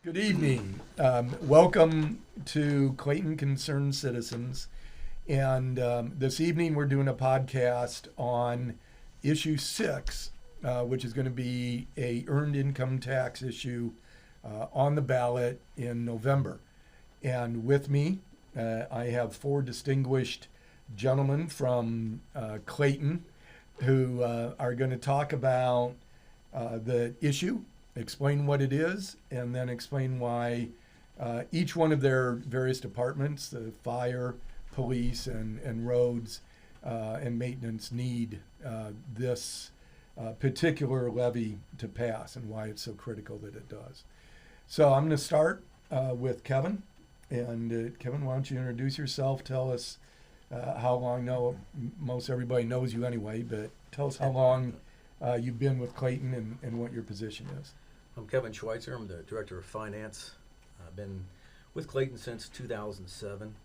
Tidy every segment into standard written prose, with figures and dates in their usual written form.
Good evening. Welcome to Clayton Concerned Citizens. And this evening we're doing a podcast on issue 6, which is going to be a earned income tax issue on the ballot in November. And with me, I have 4 distinguished gentlemen from Clayton who are going to talk about the issue, explain what it is, and then explain why each one of their various departments, the fire, police, and roads and maintenance, need this particular levy to pass and why it's so critical that it does. So I'm going to start with Kevin. And Kevin, why don't you introduce yourself? Tell us how long. No, most everybody knows you anyway, but tell us how long you've been with Clayton and what your position is. I'm Kevin Schweitzer. I'm the Director of Finance. I've been with Clayton since 2007.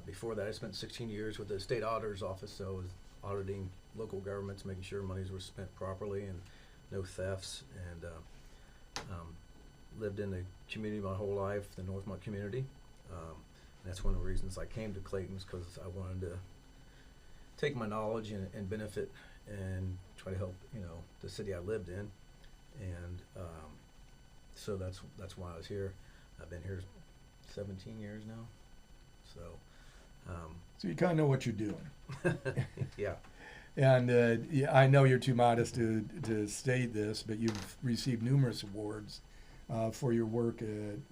Before that, I spent 16 years with the State Auditor's Office, so I was auditing local governments, making sure monies were spent properly and no thefts, and lived in the community my whole life, the Northmont community. That's one of the reasons I came to Clayton, because I wanted to take my knowledge and benefit and try to help, the city I lived in. And so that's why I was here. I've been here 17 years now. So you kind of know what you're doing. Yeah. And I know you're too modest to state this, but you've received numerous awards for your work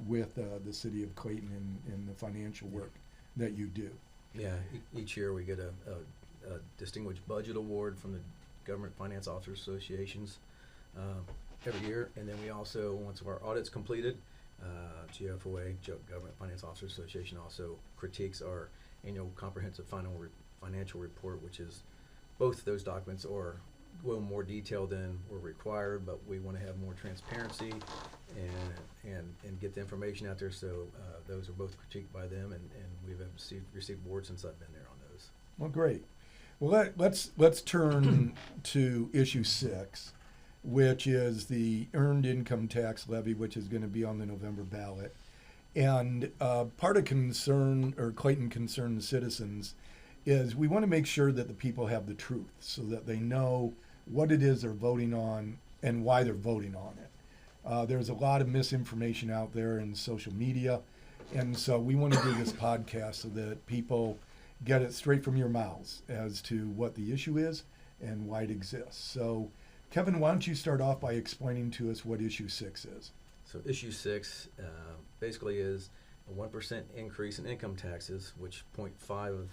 with the city of Clayton and the financial work that you do. Yeah, each year we get a Distinguished Budget Award from the Government Finance Officers Associations every year. And then we also, once our audit's completed, GFOA, Government Finance Officers Association, also critiques our annual comprehensive financial report, which is both those documents are a little more detailed than were required, but we want to have more transparency and get the information out there. So those are both critiqued by them, and we've received awards since I've been there on those. Well, great. Well, let's turn to issue 6, which is the earned income tax levy, which is going to be on the November ballot. And part of Clayton Concerned Citizens is we want to make sure that the people have the truth so that they know what it is they're voting on and why they're voting on it. There's a lot of misinformation out there in social media, and so we want to do this podcast so that people get it straight from your mouths as to what the issue is and why it exists. So, Kevin, why don't you start off by explaining to us what issue 6 is? So issue 6 basically is a 1% increase in income taxes, which 0.5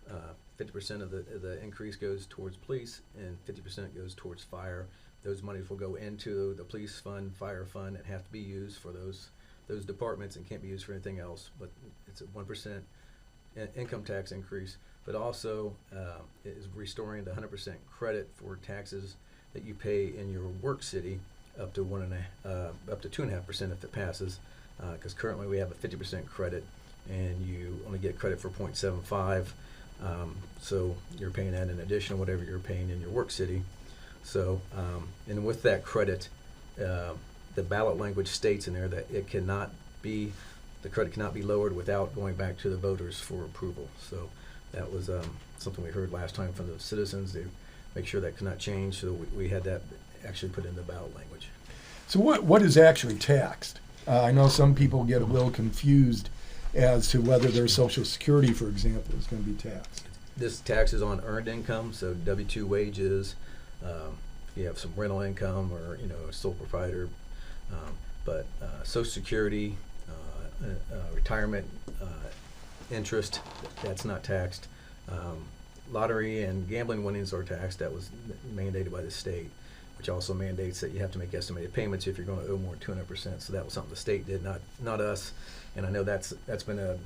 of 50% of the increase goes towards police and 50% goes towards fire. Those monies will go into the police fund, fire fund, and have to be used for those departments and can't be used for anything else. But it's a 1% income tax increase, but also it is restoring the 100% credit for taxes that you pay in your work city up to 2.5% if it passes, because currently we have a 50% credit and you only get credit for 0.75. So you're paying that in addition to whatever you're paying in your work city. So, and with that credit, the ballot language states in there that the credit cannot be lowered without going back to the voters for approval. So that was something we heard last time from the citizens. They make sure that cannot change. So we had that actually put in the ballot language. So what is actually taxed? I know some people get a little confused as to whether their Social Security, for example, is going to be taxed. This tax is on earned income, so W-2 wages. If you have some rental income or a sole proprietor, but Social Security, retirement interest, that's not taxed. Lottery and gambling winnings are taxed. That was mandated by the state, which also mandates that you have to make estimated payments if you're going to owe more than 200%. So that was something the state did, not us. And I know that's been a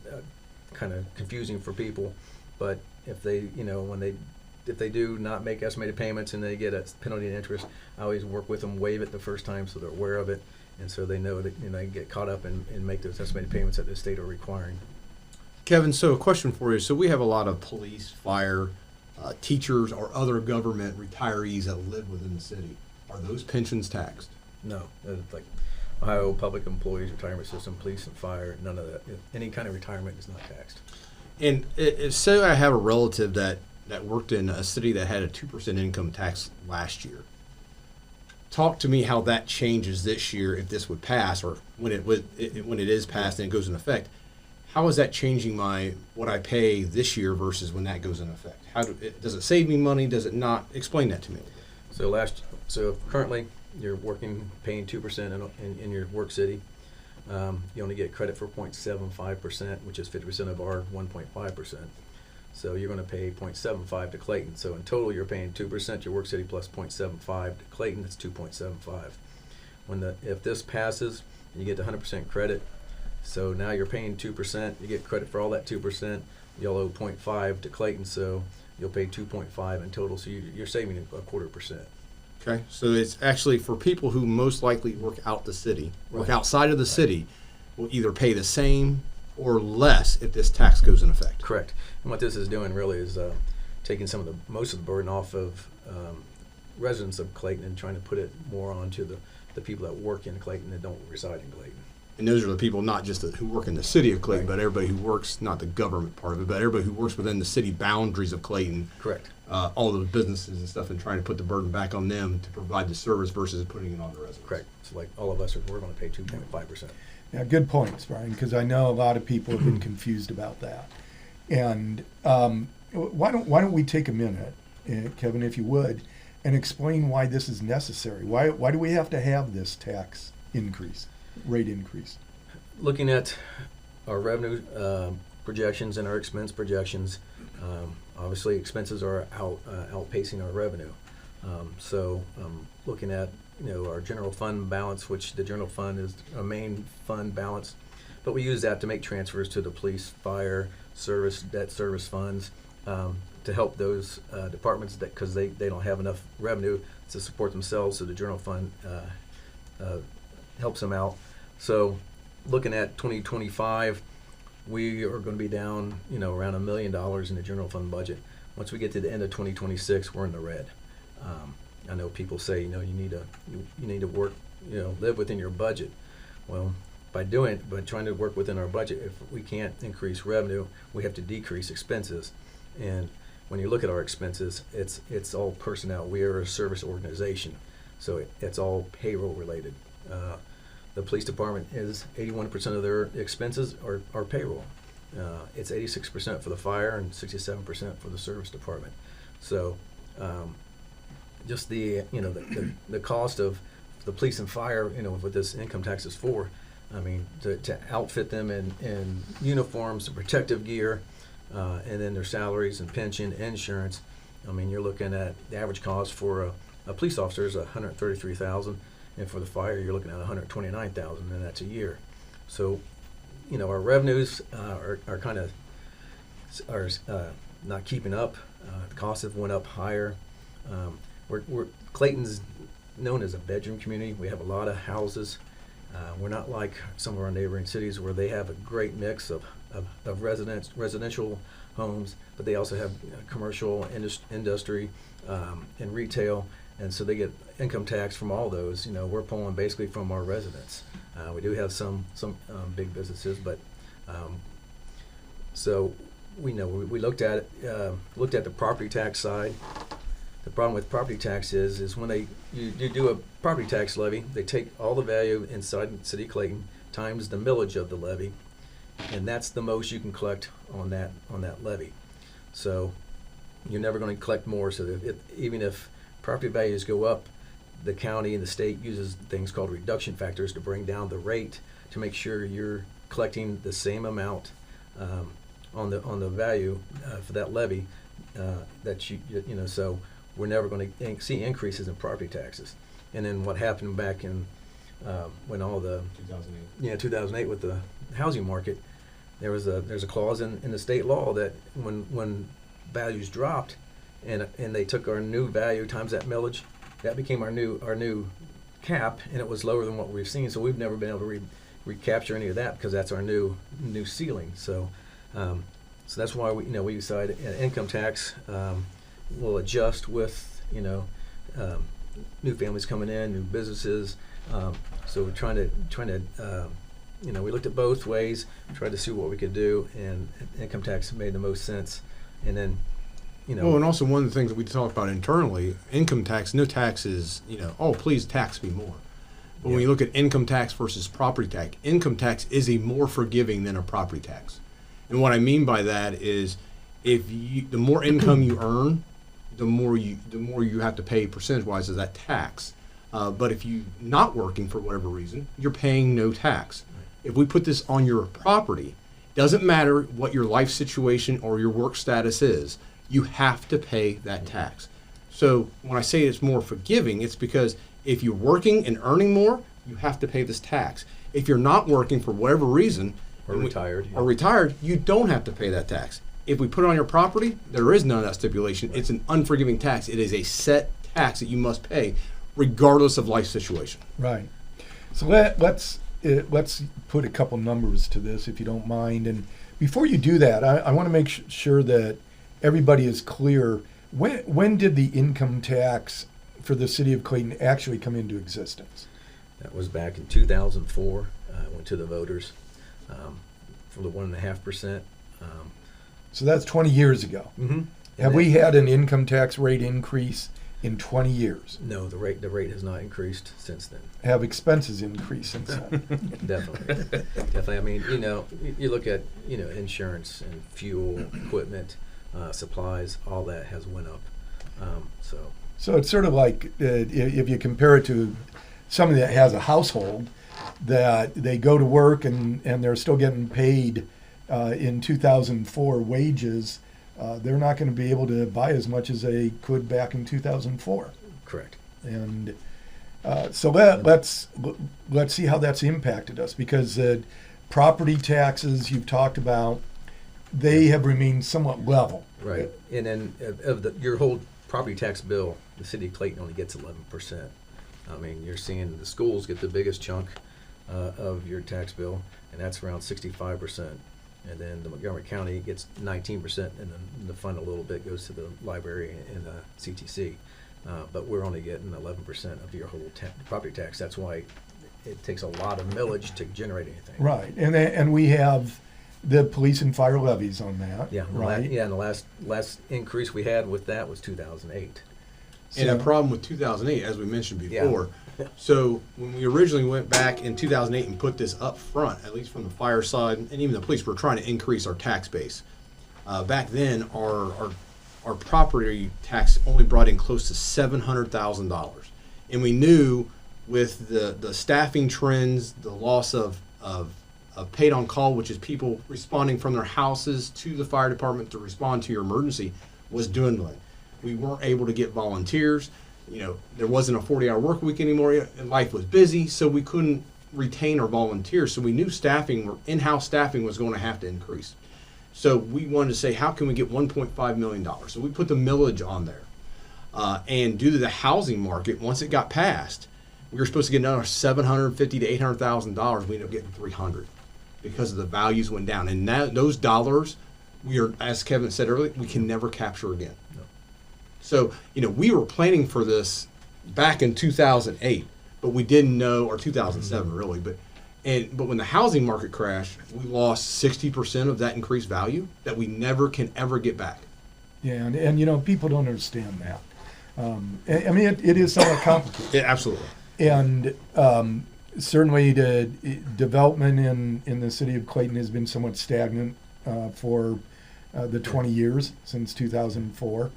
kind of confusing for people. But if they, if they do not make estimated payments and they get a penalty and interest, I always work with them, waive it the first time so they're aware of it, and so they know that they can get caught up and make those estimated payments that the state are requiring. Kevin, so a question for you. So we have a lot of police, fire, teachers, or other government retirees that live within the city. Are those pensions taxed? No, like Ohio Public Employees Retirement System, police and fire, none of that. Any kind of retirement is not taxed. And say I have a relative that worked in a city that had a 2% income tax last year. Talk to me how that changes this year if this would pass, or when it is passed and it goes in effect. How is that changing what I pay this year versus when that goes in effect? Does it save me money? Does it not? Explain that to me. So currently you're paying 2% in your work city. You only get credit for 0.75%, which is 50% of our 1.5%. So you're going to pay 0.75 to Clayton. So in total, you're paying 2% your work city plus 0.75 to Clayton. That's 2.75. If this passes, you get the 100% credit. So now you're paying 2%. You get credit for all that 2%. You'll owe 0.5 to Clayton, so you'll pay 2.5 in total. So you're saving a 0.25%. Okay, so it's actually for people who most likely work outside of the city, will either pay the same or less if this tax goes in effect. Correct. And what this is doing really is taking most of the burden off of residents of Clayton and trying to put it more onto the people that work in Clayton that don't reside in Clayton. And those are the people not just who work in the city of Clayton, but everybody who works, not the government part of it, but everybody who works within the city boundaries of Clayton. Correct. All those businesses and stuff, and trying to put the burden back on them to provide the service versus putting it on the residents. Correct. So like all of us, we're going to pay 2.5%. Yeah, good points, Brian, because I know a lot of people have been confused about that. And why don't we take a minute, Kevin, if you would, and explain why this is necessary? Why do we have to have this tax rate increase? Looking at our revenue projections and our expense projections, obviously expenses are outpacing our revenue. So looking at our general fund balance, which the general fund is a main fund balance, but we use that to make transfers to the police, fire, debt service funds to help those departments because they don't have enough revenue to support themselves. So the general fund helps them out. So looking at 2025, we are going to be down, around $1 million in the general fund budget. Once we get to the end of 2026, we're in the red. I know people say, you need to work, live within your budget. Well, by trying to work within our budget, if we can't increase revenue, we have to decrease expenses. And when you look at our expenses, it's all personnel. We are a service organization, so it's all payroll related. The police department is 81% of their expenses are payroll. It's 86% for the fire and 67% for the service department. So just the cost of the police and fire, what this income tax is for. I mean, to outfit them in uniforms and protective gear, and then their salaries and pension, insurance. I mean, you're looking at the average cost for a police officer is $133,000. And for the fire, you're looking at $129,000, and that's a year. So, our revenues are kind of not keeping up. The costs have went up higher. Clayton's known as a bedroom community. We have a lot of houses. We're not like some of our neighboring cities where they have a great mix of residential homes, but they also have commercial industry and retail. And so they get income tax from all those. We're pulling basically from our residents. We do have some big businesses, but so we looked at the property tax side. The problem with property tax is when you do a property tax levy, they take all the value inside the city of Clayton times the millage of the levy, and that's the most you can collect on that levy. So you're never going to collect more. So even if property values go up, the county and the state uses things called reduction factors to bring down the rate to make sure you're collecting the same amount on the value for that levy that so we're never going to see increases in property taxes. And then what happened back in when all the 2008 with the housing market, there's a clause in the state law that when values dropped and they took our new value times that millage, that became our new cap, and it was lower than what we've seen. So we've never been able to recapture any of that because that's our new ceiling. So that's why we decided income tax will adjust with new families coming in, new businesses. So we're trying to we looked at both ways, tried to see what we could do, and income tax made the most sense. And then, Well, and also one of the things that we talk about internally, income tax, no tax is, oh, please tax me more. But when you look at income tax versus property tax, income tax is more forgiving than a property tax. And what I mean by that is, the more income you earn, the more you have to pay percentage-wise as that tax. But if you're not working for whatever reason, you're paying no tax. If we put this on your property, doesn't matter what your life situation or your work status is, you have to pay that tax. So when I say it's more forgiving, it's because if you're working and earning more, you have to pay this tax. If you're not working for whatever reason, or retired, you don't have to pay that tax. If we put it on your property, there is none of that stipulation. It's an unforgiving tax. It is a set tax that you must pay, regardless of life situation. Right. So let's put a couple numbers to this, if you don't mind. And before you do that, I want to make sure that everybody is clear. When did the income tax for the city of Clayton actually come into existence? That was back in 2004. I went to the voters for the 1.5%. So that's 20 years ago. Mm-hmm. Have we had an income tax rate increase in 20 years? No, the rate has not increased since then. Have expenses increased since then? Definitely. I mean, you look at insurance and fuel, equipment, supplies, all that has went up. So it's sort of like if you compare it to somebody that has a household, that they go to work and they're still getting paid in 2004 wages, they're not going to be able to buy as much as they could back in 2004. Correct. And so let's see how that's impacted us, because property taxes you've talked about, they have remained somewhat level. Right. And then your whole property tax bill, the city of Clayton only gets 11%. I mean, you're seeing the schools get the biggest chunk of your tax bill, and that's around 65%. And then the Montgomery County gets 19%, and then the fund a little bit goes to the library and CTC. But we're only getting 11% of your whole property tax. That's why it takes a lot of millage to generate anything. Right. And we have the police and fire levies on that. Yeah. Right. And the last increase we had with that was 2008. And a problem with 2008, as we mentioned before. Yeah. So when we originally went back in 2008 and put this up front, at least from the fire side and even the police, we're trying to increase our tax base. Back then, our property tax only brought in close to $700,000, and we knew with the staffing trends, the loss of paid on call, which is people responding from their houses to the fire department to respond to your emergency, was dwindling. We weren't able to get volunteers. There wasn't a 40-hour work week anymore, and life was busy, so we couldn't retain our volunteers. So we knew in-house staffing was going to have to increase. So we wanted to say, how can we get $1.5 million? So we put the millage on there. And due to the housing market, once it got passed, we were supposed to get another $750,000 to $800,000. We ended up getting $300,000 because the values went down. And those dollars, as Kevin said earlier, we can never capture again. So, we were planning for this back in 2008, but we didn't know, or 2007 really, but when the housing market crashed, we lost 60% of that increased value that we never can ever get back. Yeah, and people don't understand that. I mean, it is somewhat complicated. Yeah, absolutely. And certainly the development in the city of Clayton has been somewhat stagnant for the 20 years since 2004.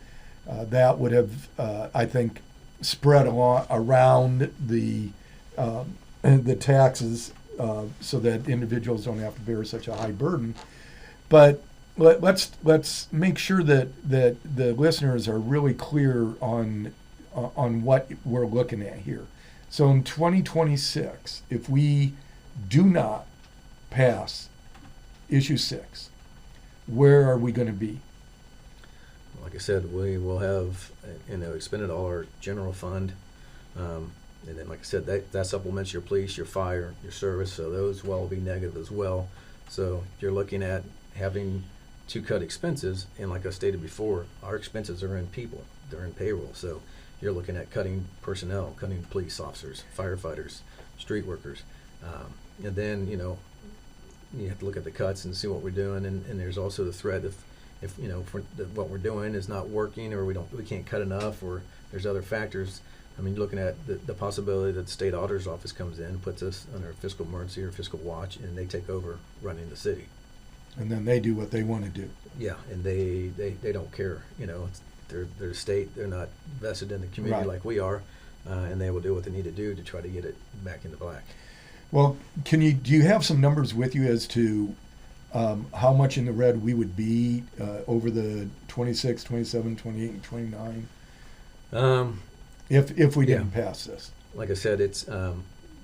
That would have, I think, spread around the taxes so that individuals don't have to bear such a high burden. But let's make sure that the listeners are really clear on what we're looking at here. So in 2026, if we do not pass issue 6, where are we going to be? Like I said, we will have, expended all our general fund. And then, like I said, that supplements your police, your fire, your service, so those will be negative as well. So you're looking at having to cut expenses, and like I stated before, our expenses are in people, they're in payroll. So you're looking at cutting personnel, cutting police officers, firefighters, street workers. And then, you know, you have to look at the cuts and see what we're doing, and there's also the threat if you know, what we're doing is not working, or we can't cut enough, or there's other factors. I mean, looking at the possibility that the state auditor's office comes in, puts us under fiscal emergency or fiscal watch, and they take over running the city. And then they do what they want to do. Yeah, and they don't care. You know, they're a state. They're not vested in the community Right. like we are, and they will do what they need to do to try to get it back into black. Well, do you have some numbers with you as to how much in the red we would be over the 26, 27, 28, and 29 if we didn't pass this? Like I said, it's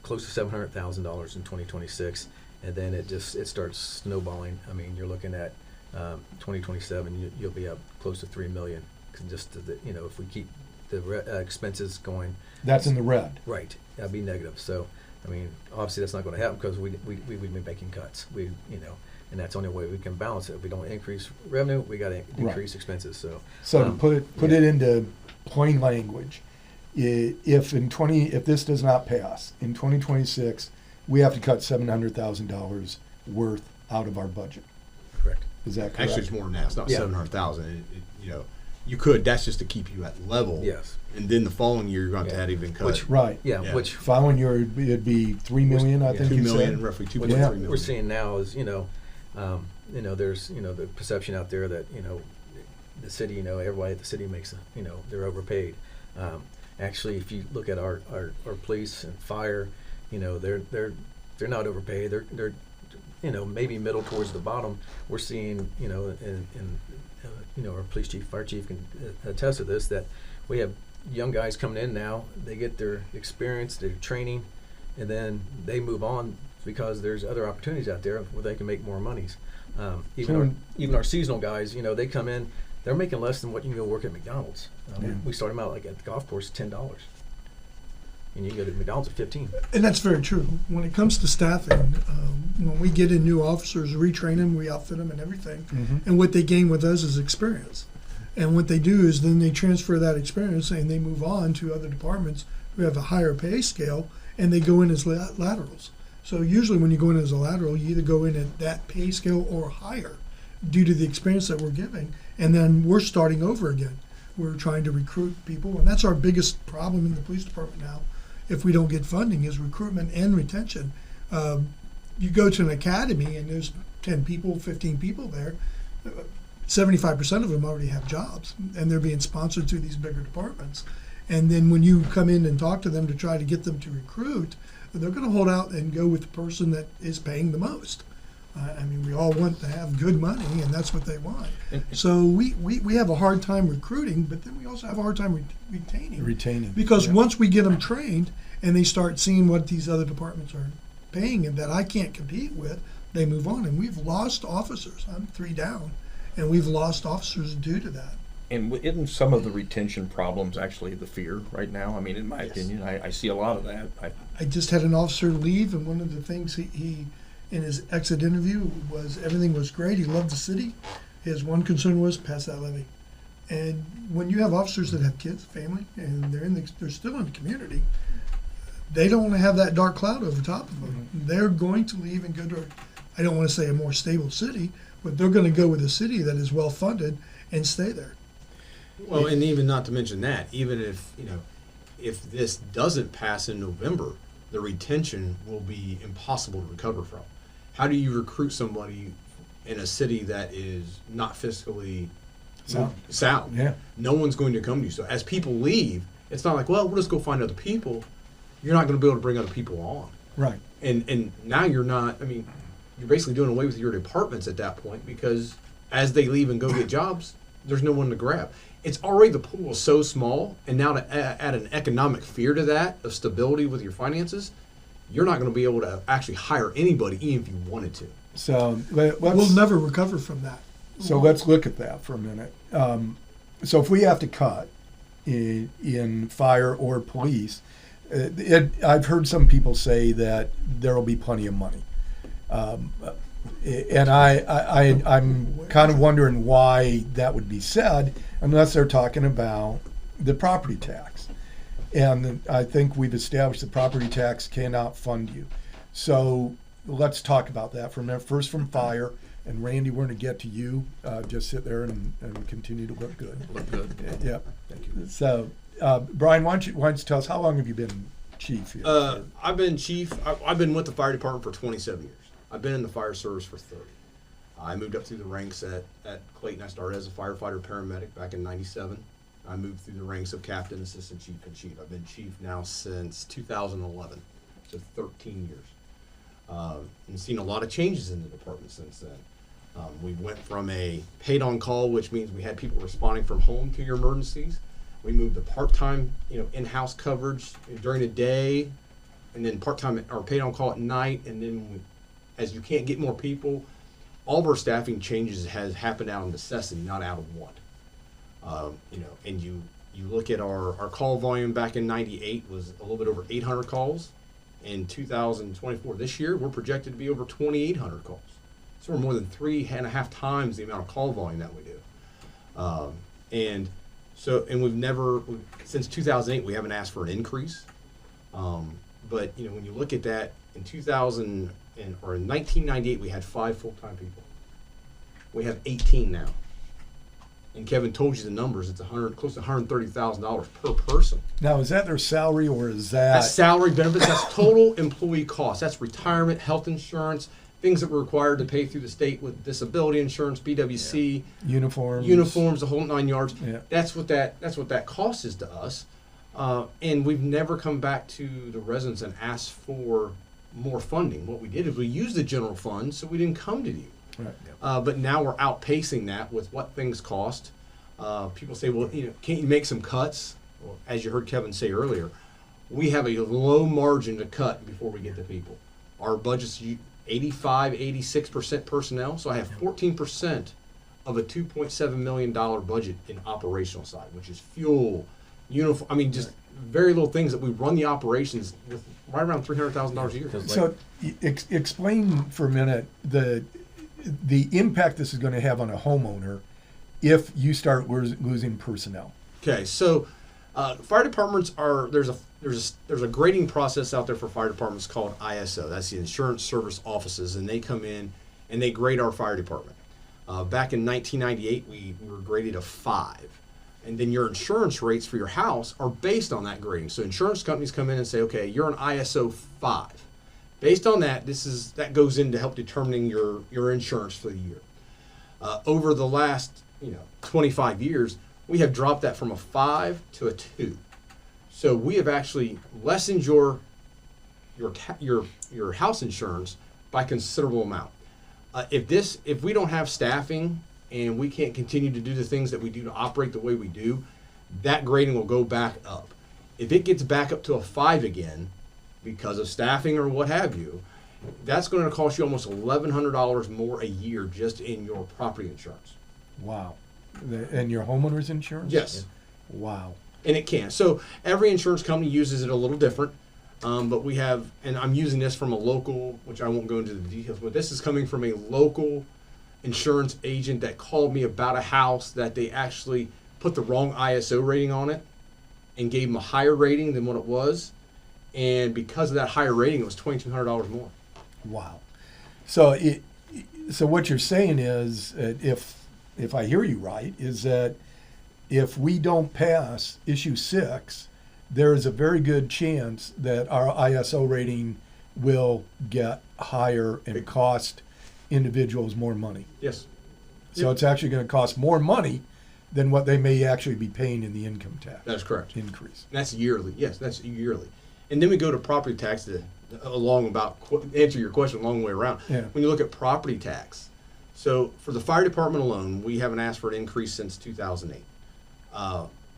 close to $700,000 in 2026, and then it starts snowballing. I mean, you're looking at 2027, you'll be up close to $3 million. 'Cause just you know, if we keep the expenses going. That's in the red. Right, that'd be negative. So, I mean, obviously that's not going to happen because we would be making cuts. And that's the only way we can balance it. If we don't increase revenue, we got to decrease expenses. So to put it into plain language, if this does not pass in 2026, we have to cut $700,000 worth out of our budget. Correct. Is that correct? Actually, it's more than that. It's not Yeah. 700,000. You know, you could. That's just to keep you at level. Yes. And then the following year, you're going to have to even cut. Which- Right. Yeah, Yeah. which Following year, it'd be $3 million, I Yeah. think 2 you million, said. roughly what 2.3 Yeah. million. we're seeing now is, there's, the perception out there that, the city, everybody at the city makes, they're overpaid. Actually, if you look at our police and fire, they're not overpaid. They're maybe middle towards the bottom. We're seeing, our police chief, fire chief can attest to this, that we have young guys coming in now. They get their experience, their training, and then they move on because there's other opportunities out there where they can make more monies. Even our seasonal guys, they come in, they're making less than what you can go work at McDonald's. Yeah. We start them out like at the golf course, $10, and you go to McDonald's at $15. And that's very true. When it comes to staffing, when we get in new officers, retrain them, we outfit them and everything. Mm-hmm. And what they gain with us is experience. And what they do is then they transfer that experience and they move on to other departments who have a higher pay scale, and they go in as laterals. So usually when you go in as a lateral, you either go in at that pay scale or higher due to the experience that we're giving. And then we're starting over again. We're trying to recruit people, and that's our biggest problem in the police department now. If we don't get funding, is recruitment and retention. You go to an academy and there's 10 people, 15 people there. 75% of them already have jobs, and they're being sponsored through these bigger departments. And then when you come in and talk to them to try to get them to recruit, they're going to hold out and go with the person that is paying the most. I mean, we all want to have good money, and that's what they want. So we have a hard time recruiting, but then we also have a hard time retaining. Because yeah. once we get them trained and they start seeing what these other departments are paying and that I can't compete with, they move on. And we've lost officers. I'm 3 down, and we've lost officers due to that. And isn't some of the retention problems actually the fear right now? I mean, in my opinion, I see a lot of that. I just had an officer leave, and one of the things he in his exit interview was everything was great. He loved the city. His one concern was pass that levy. And when you have officers that have kids, family, and they're still in the community, they don't want to have that dark cloud over top of them. Mm-hmm. They're going to leave and go to, I don't want to say a more stable city, but they're going to go with a city that is well funded and stay there. Well, and even not to mention that, even if this doesn't pass in November, the retention will be impossible to recover from. How do you recruit somebody in a city that is not fiscally sound? Yeah. No one's going to come to you. So as people leave, it's not like, well, we'll just go find other people. You're not going to be able to bring other people on. Right. And now you're not, you're basically doing away with your departments at that point, because as they leave and go get jobs, there's no one to grab. It's already, the pool is so small, and now to add an economic fear to that of stability with your finances, you're not going to be able to actually hire anybody even if you wanted to. So we'll never recover from that. So let's look at that for a minute. So if we have to cut in fire or police, I've heard some people say that there will be plenty of money. And I'm kind of wondering why that would be said, unless they're talking about the property tax. And I think we've established the property tax cannot fund you. So let's talk about that for a minute. First from fire, and Randy, we're going to get to you. Just sit there and continue to look good. Look good. Yep. Thank you. So, Brian, why don't you tell us, how long have you been chief here? I've been chief. I've been with the fire department for 27 years. I've been in the fire service for 30. I moved up through the ranks at Clayton. I started as a firefighter paramedic back in '97. I moved through the ranks of captain, assistant chief, and chief. I've been chief now since 2011, so 13 years. And seen a lot of changes in the department since then. We went from a paid on call, which means we had people responding from home to your emergencies. We moved to part-time, in-house coverage during the day, and then part-time or paid on call at night. And then as you can't get more people, all of our staffing changes has happened out of necessity, not out of want. And you look at our call volume back in '98 was a little bit over 800 calls. In 2024, this year, we're projected to be over 2,800 calls. So we're more than 3.5 times the amount of call volume that we do. And we've never, since 2008, we haven't asked for an increase. But when you look at that, in 1998, we had 5 full-time people. We have 18 now. And Kevin told you the numbers. It's close to $130,000 per person. Now, is that their salary, or is that? That's salary, benefits. That's total employee cost. That's retirement, health insurance, things that we're required to pay through the state with disability insurance, BWC, uniforms, the whole 9 yards. Yeah. That's what that cost is to us. And we've never come back to the residents and asked for more funding. What we did is we used the general fund, so we didn't come to you. Right. But now we're outpacing that with what things cost. People say, well, can't you make some cuts? Well, as you heard Kevin say earlier, we have a low margin to cut before we get to people. Our budget's 85, 86% personnel, so I have 14% of a $2.7 million budget in operational side, which is fuel, uniform, just very little things that we run the operations with right around $300,000 a year. So explain for a minute the impact this is going to have on a homeowner if you start losing personnel. Okay, so fire departments there's a grading process out there for fire departments called ISO. That's the Insurance Service Offices, and they come in and they grade our fire department. Back in 1998, we were graded a 5, and then your insurance rates for your house are based on that grading. So insurance companies come in and say, okay, you're an ISO 5. Based on that, that goes in to help determining your insurance for the year. Over the last 25 years, we have dropped that from a 5 to a 2. So we have actually lessened your house insurance by a considerable amount. If we don't have staffing and we can't continue to do the things that we do to operate the way we do, that grading will go back up. If it gets back up to a 5 again, because of staffing or what have you, that's going to cost you almost $1,100 more a year just in your property insurance. Wow. And your homeowner's insurance? Yes. Wow. And it can. So every insurance company uses it a little different. But we have, and I'm using this from a local, which I won't go into the details, but this is coming from a local insurance agent that called me about a house that they actually put the wrong ISO rating on it and gave them a higher rating than what it was. And because of that higher rating, it was $2,200 more. Wow. So what you're saying is, if I hear you right, is that if we don't pass issue 6, there is a very good chance that our ISO rating will get higher and cost individuals more money. Yes. So It's actually going to cost more money than what they may actually be paying in the income tax. That's correct. Increase. That's yearly. Yes, that's yearly. And then we go to property tax answer your question a long way around. Yeah. When you look at property tax, so for the fire department alone, we haven't asked for an increase since 2008.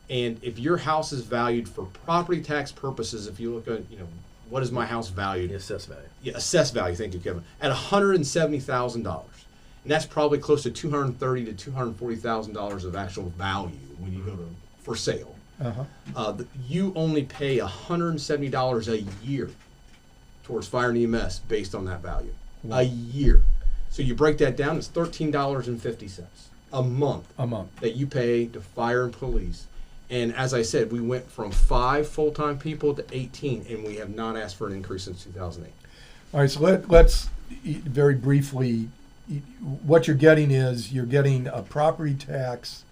And if your house is valued for property tax purposes, if you look at, what is my house valued? The assessed value. Yeah, assessed value. Thank you, Kevin. At $170,000, and that's probably close to $230,000 to $240,000 of actual value when you go to for sale. Uh-huh. You only pay $170 a year towards fire and EMS based on that value. Wow. A year. So you break that down, it's $13.50 a month. A month. That you pay to fire and police. And as I said, we went from 5 full-time people to 18, and we have not asked for an increase since 2008. All right, so let's very briefly, what you're getting is you're getting a property tax,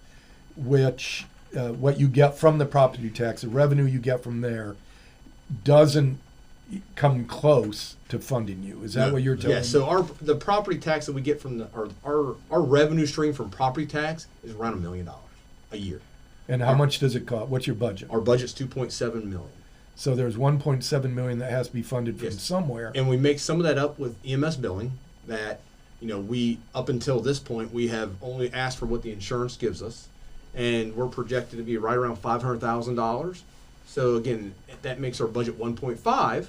which what you get from the property tax, the revenue you get from there, doesn't come close to funding you. Is that No. what you're telling me? Yeah, so the property tax that we get from our revenue stream from property tax is around $1 million a year. And how much does it cost? What's your budget? Our budget's $2.7 million. So there's 1.7 million that has to be funded from Yes. somewhere. And we make some of that up with EMS billing that, we, up until this point, we have only asked for what the insurance gives us. And we're projected to be right around $500,000. So again, that makes our budget 1.5.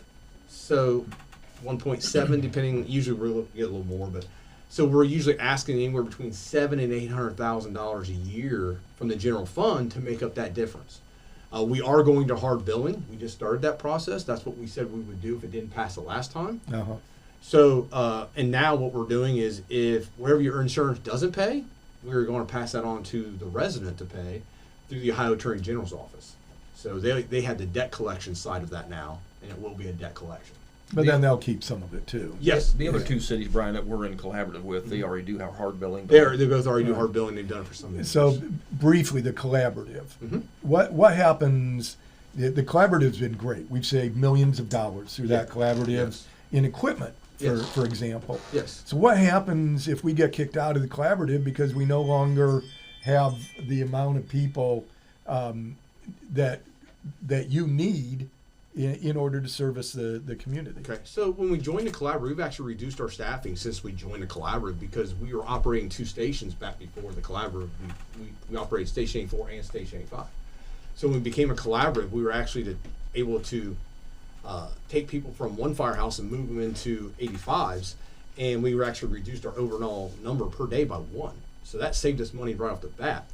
So 1.7, depending, usually we'll get a little more, but so we're usually asking anywhere between $700,000 and $800,000 a year from the general fund to make up that difference. We are going to hard billing. We just started that process. That's what we said we would do if it didn't pass the last time. Uh-huh. So, and now what we're doing is if wherever your insurance doesn't pay, we're going to pass that on to the resident to pay through the Ohio Attorney General's office. So they have the debt collection side of that now, and it will be a debt collection. But then they'll keep some of it too. Yes. The other two cities, Brian, that we're in collaborative with, they already do have hard billing. They both already do hard billing. They've done it for some years. So briefly, the collaborative. Mhm. What happens? The collaborative's been great. We've saved millions of dollars through that collaborative Yes. in equipment, Yes. for example. Yes. So what happens if we get kicked out of the collaborative because we no longer have the amount of people that you need in order to service the community? Okay, so when we joined the collaborative, we've actually reduced our staffing since we joined the collaborative because we were operating 2 stations back before the collaborative. We operated Station 84 and Station 85. So when we became a collaborative, we were actually able to take people from one firehouse and move them into 85s, and we were actually reduced our overall number per day by 1. So that saved us money right off the bat.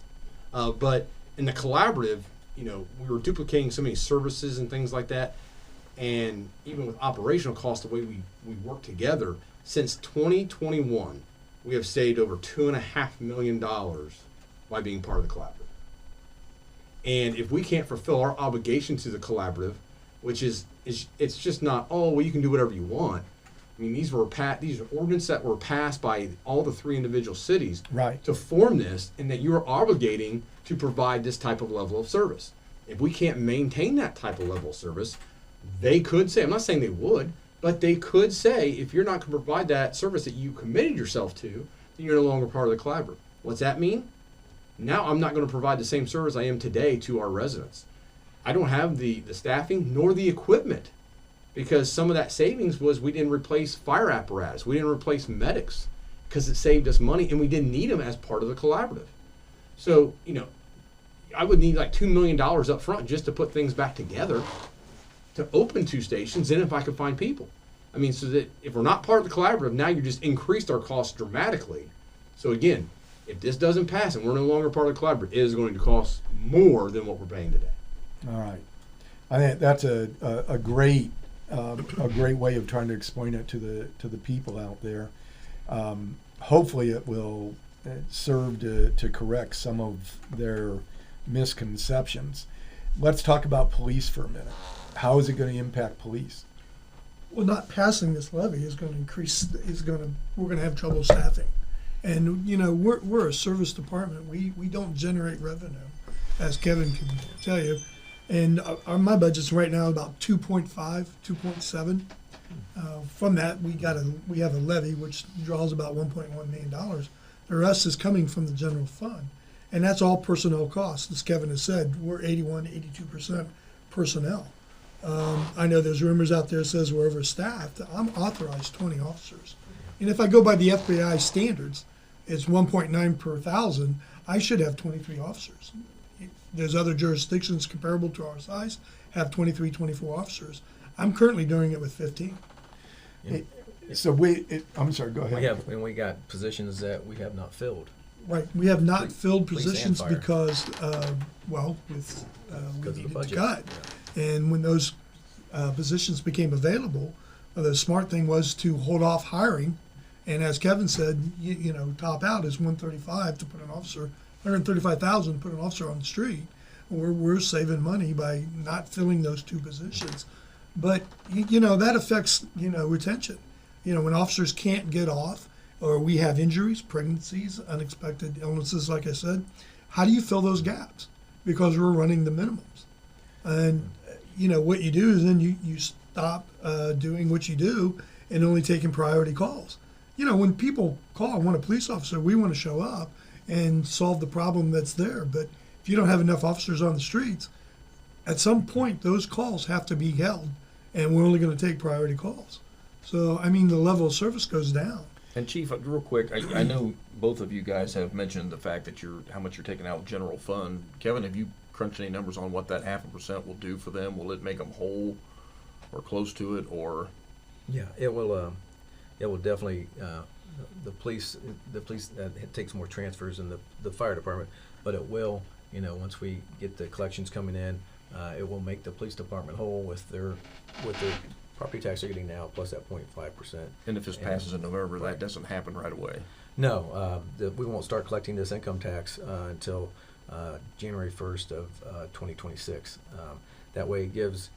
But in the collaborative, we were duplicating so many services and things like that. And even with operational costs, the way we work together, since 2021, we have saved over $2.5 million by being part of the collaborative. And if we can't fulfill our obligation to the collaborative, which is it's just not, oh, well, you can do whatever you want. I mean, these are ordinances that were passed by all the 3 individual cities Right. to form this, and that you are obligating to provide this type of level of service. If we can't maintain that type of level of service, they could say, I'm not saying they would, but they could say, if you're not going to provide that service that you committed yourself to, then you're no longer part of the collaborative. What's that mean? Now I'm not going to provide the same service I am today to our residents. I don't have the staffing nor the equipment, because some of that savings was we didn't replace fire apparatus. We didn't replace medics because it saved us money, and we didn't need them as part of the collaborative. So, I would need like $2 million up front just to put things back together to open 2 stations, then if I could find people. I mean, so that if we're not part of the collaborative, now you just increased our costs dramatically. So again, if this doesn't pass and we're no longer part of the collaborative, it is going to cost more than what we're paying today. All right. I think that's a great way of trying to explain it to the people out there. Hopefully, it will serve to correct some of their misconceptions. Let's talk about police for a minute. How is it going to impact police? Well, not passing this levy is going to increase. We're going to have trouble staffing, and we're a service department. We don't generate revenue, as Kevin can tell you. And my budget's right now about 2.5, 2.7. From that, we have a levy which draws about $1.1 million. The rest is coming from the general fund, and that's all personnel costs. As Kevin has said, we're 81, 82% personnel. I know there's rumors out there that says we're overstaffed. I'm authorized 20 officers, and if I go by the FBI standards, it's 1.9 per 1,000. I should have 23 officers. There's other jurisdictions comparable to our size have 23, 24 officers. I'm currently doing it with 15. So I'm sorry, go ahead. We got positions that we have not filled. Right. We have not filled police and positions fire. because, we Because of the needed to budget. cut. And when those positions became available, the smart thing was to hold off hiring. And as Kevin said, top out is 135 to put an officer, 135,000 to put an officer on the street. we're saving money by not filling those two positions. But that affects retention. When officers can't get off, or we have injuries, pregnancies, unexpected illnesses, like I said, how do you fill those gaps? Because we're running the minimums. And what you do is then you stop doing what you do and only taking priority calls. When people call, I want a police officer, we want to show up and solve the problem that's there. But if you don't have enough officers on the streets, at some point those calls have to be held, and we're only going to take priority calls. So, the level of service goes down. And Chief, real quick, I know both of you guys have mentioned the fact that how much you're taking out general fund. Kevin, have you crunched any numbers on what that 0.5% will do for them? Will it make them whole or close to it, or? Yeah, it will. It will definitely. The police. It takes more transfers than the fire department, but it will. Once we get the collections coming in, it will make the police department whole with their property tax they're getting now plus that 0.5%. And if this passes in November, that doesn't happen right away. No, we won't start collecting this income tax until January 1st of 2026. That way it gives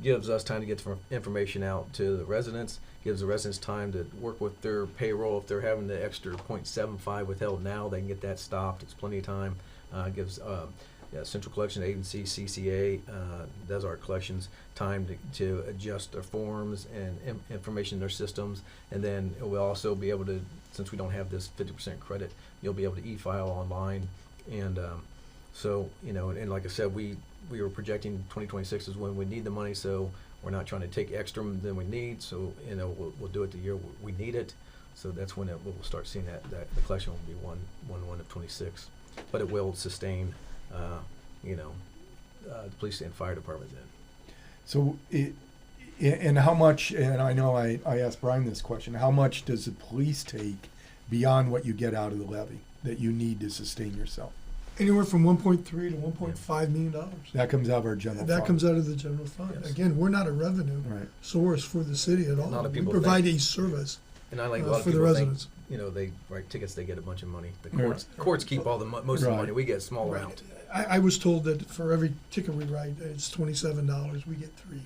us time to get information out to the residents, gives the residents time to work with their payroll. If they're having the extra 0.75 withheld now, they can get that stopped. It's plenty of time. Gives Central Collection Agency, CCA, does our collections time to adjust their forms and information in their systems. And then we'll also be able to, since we don't have this 50% credit, you'll be able to e-file online. And and like I said, we were projecting 2026 is when we need the money, so we're not trying to take extra than we need. So we'll do it the year we need it. So that's when we'll start seeing that the collection will be 1/1 of 26, but it will sustain the police and fire department then. So, and how much, and I know I asked Brian this question, how much does the police take beyond what you get out of the levy that you need to sustain yourself? Anywhere from 1.3 to 1.5 million dollars. That comes out of our general fund. That comes out of the general fund. Yes. Again, we're not a revenue source for the city at all. A lot of We people provide think- a service And I like a lot of for the people residents. think, they write tickets, they get a bunch of money. The Right. courts keep all most of the Right. money. We get a small Right. amount. I was told that for every ticket we write, it's $27. We get 3.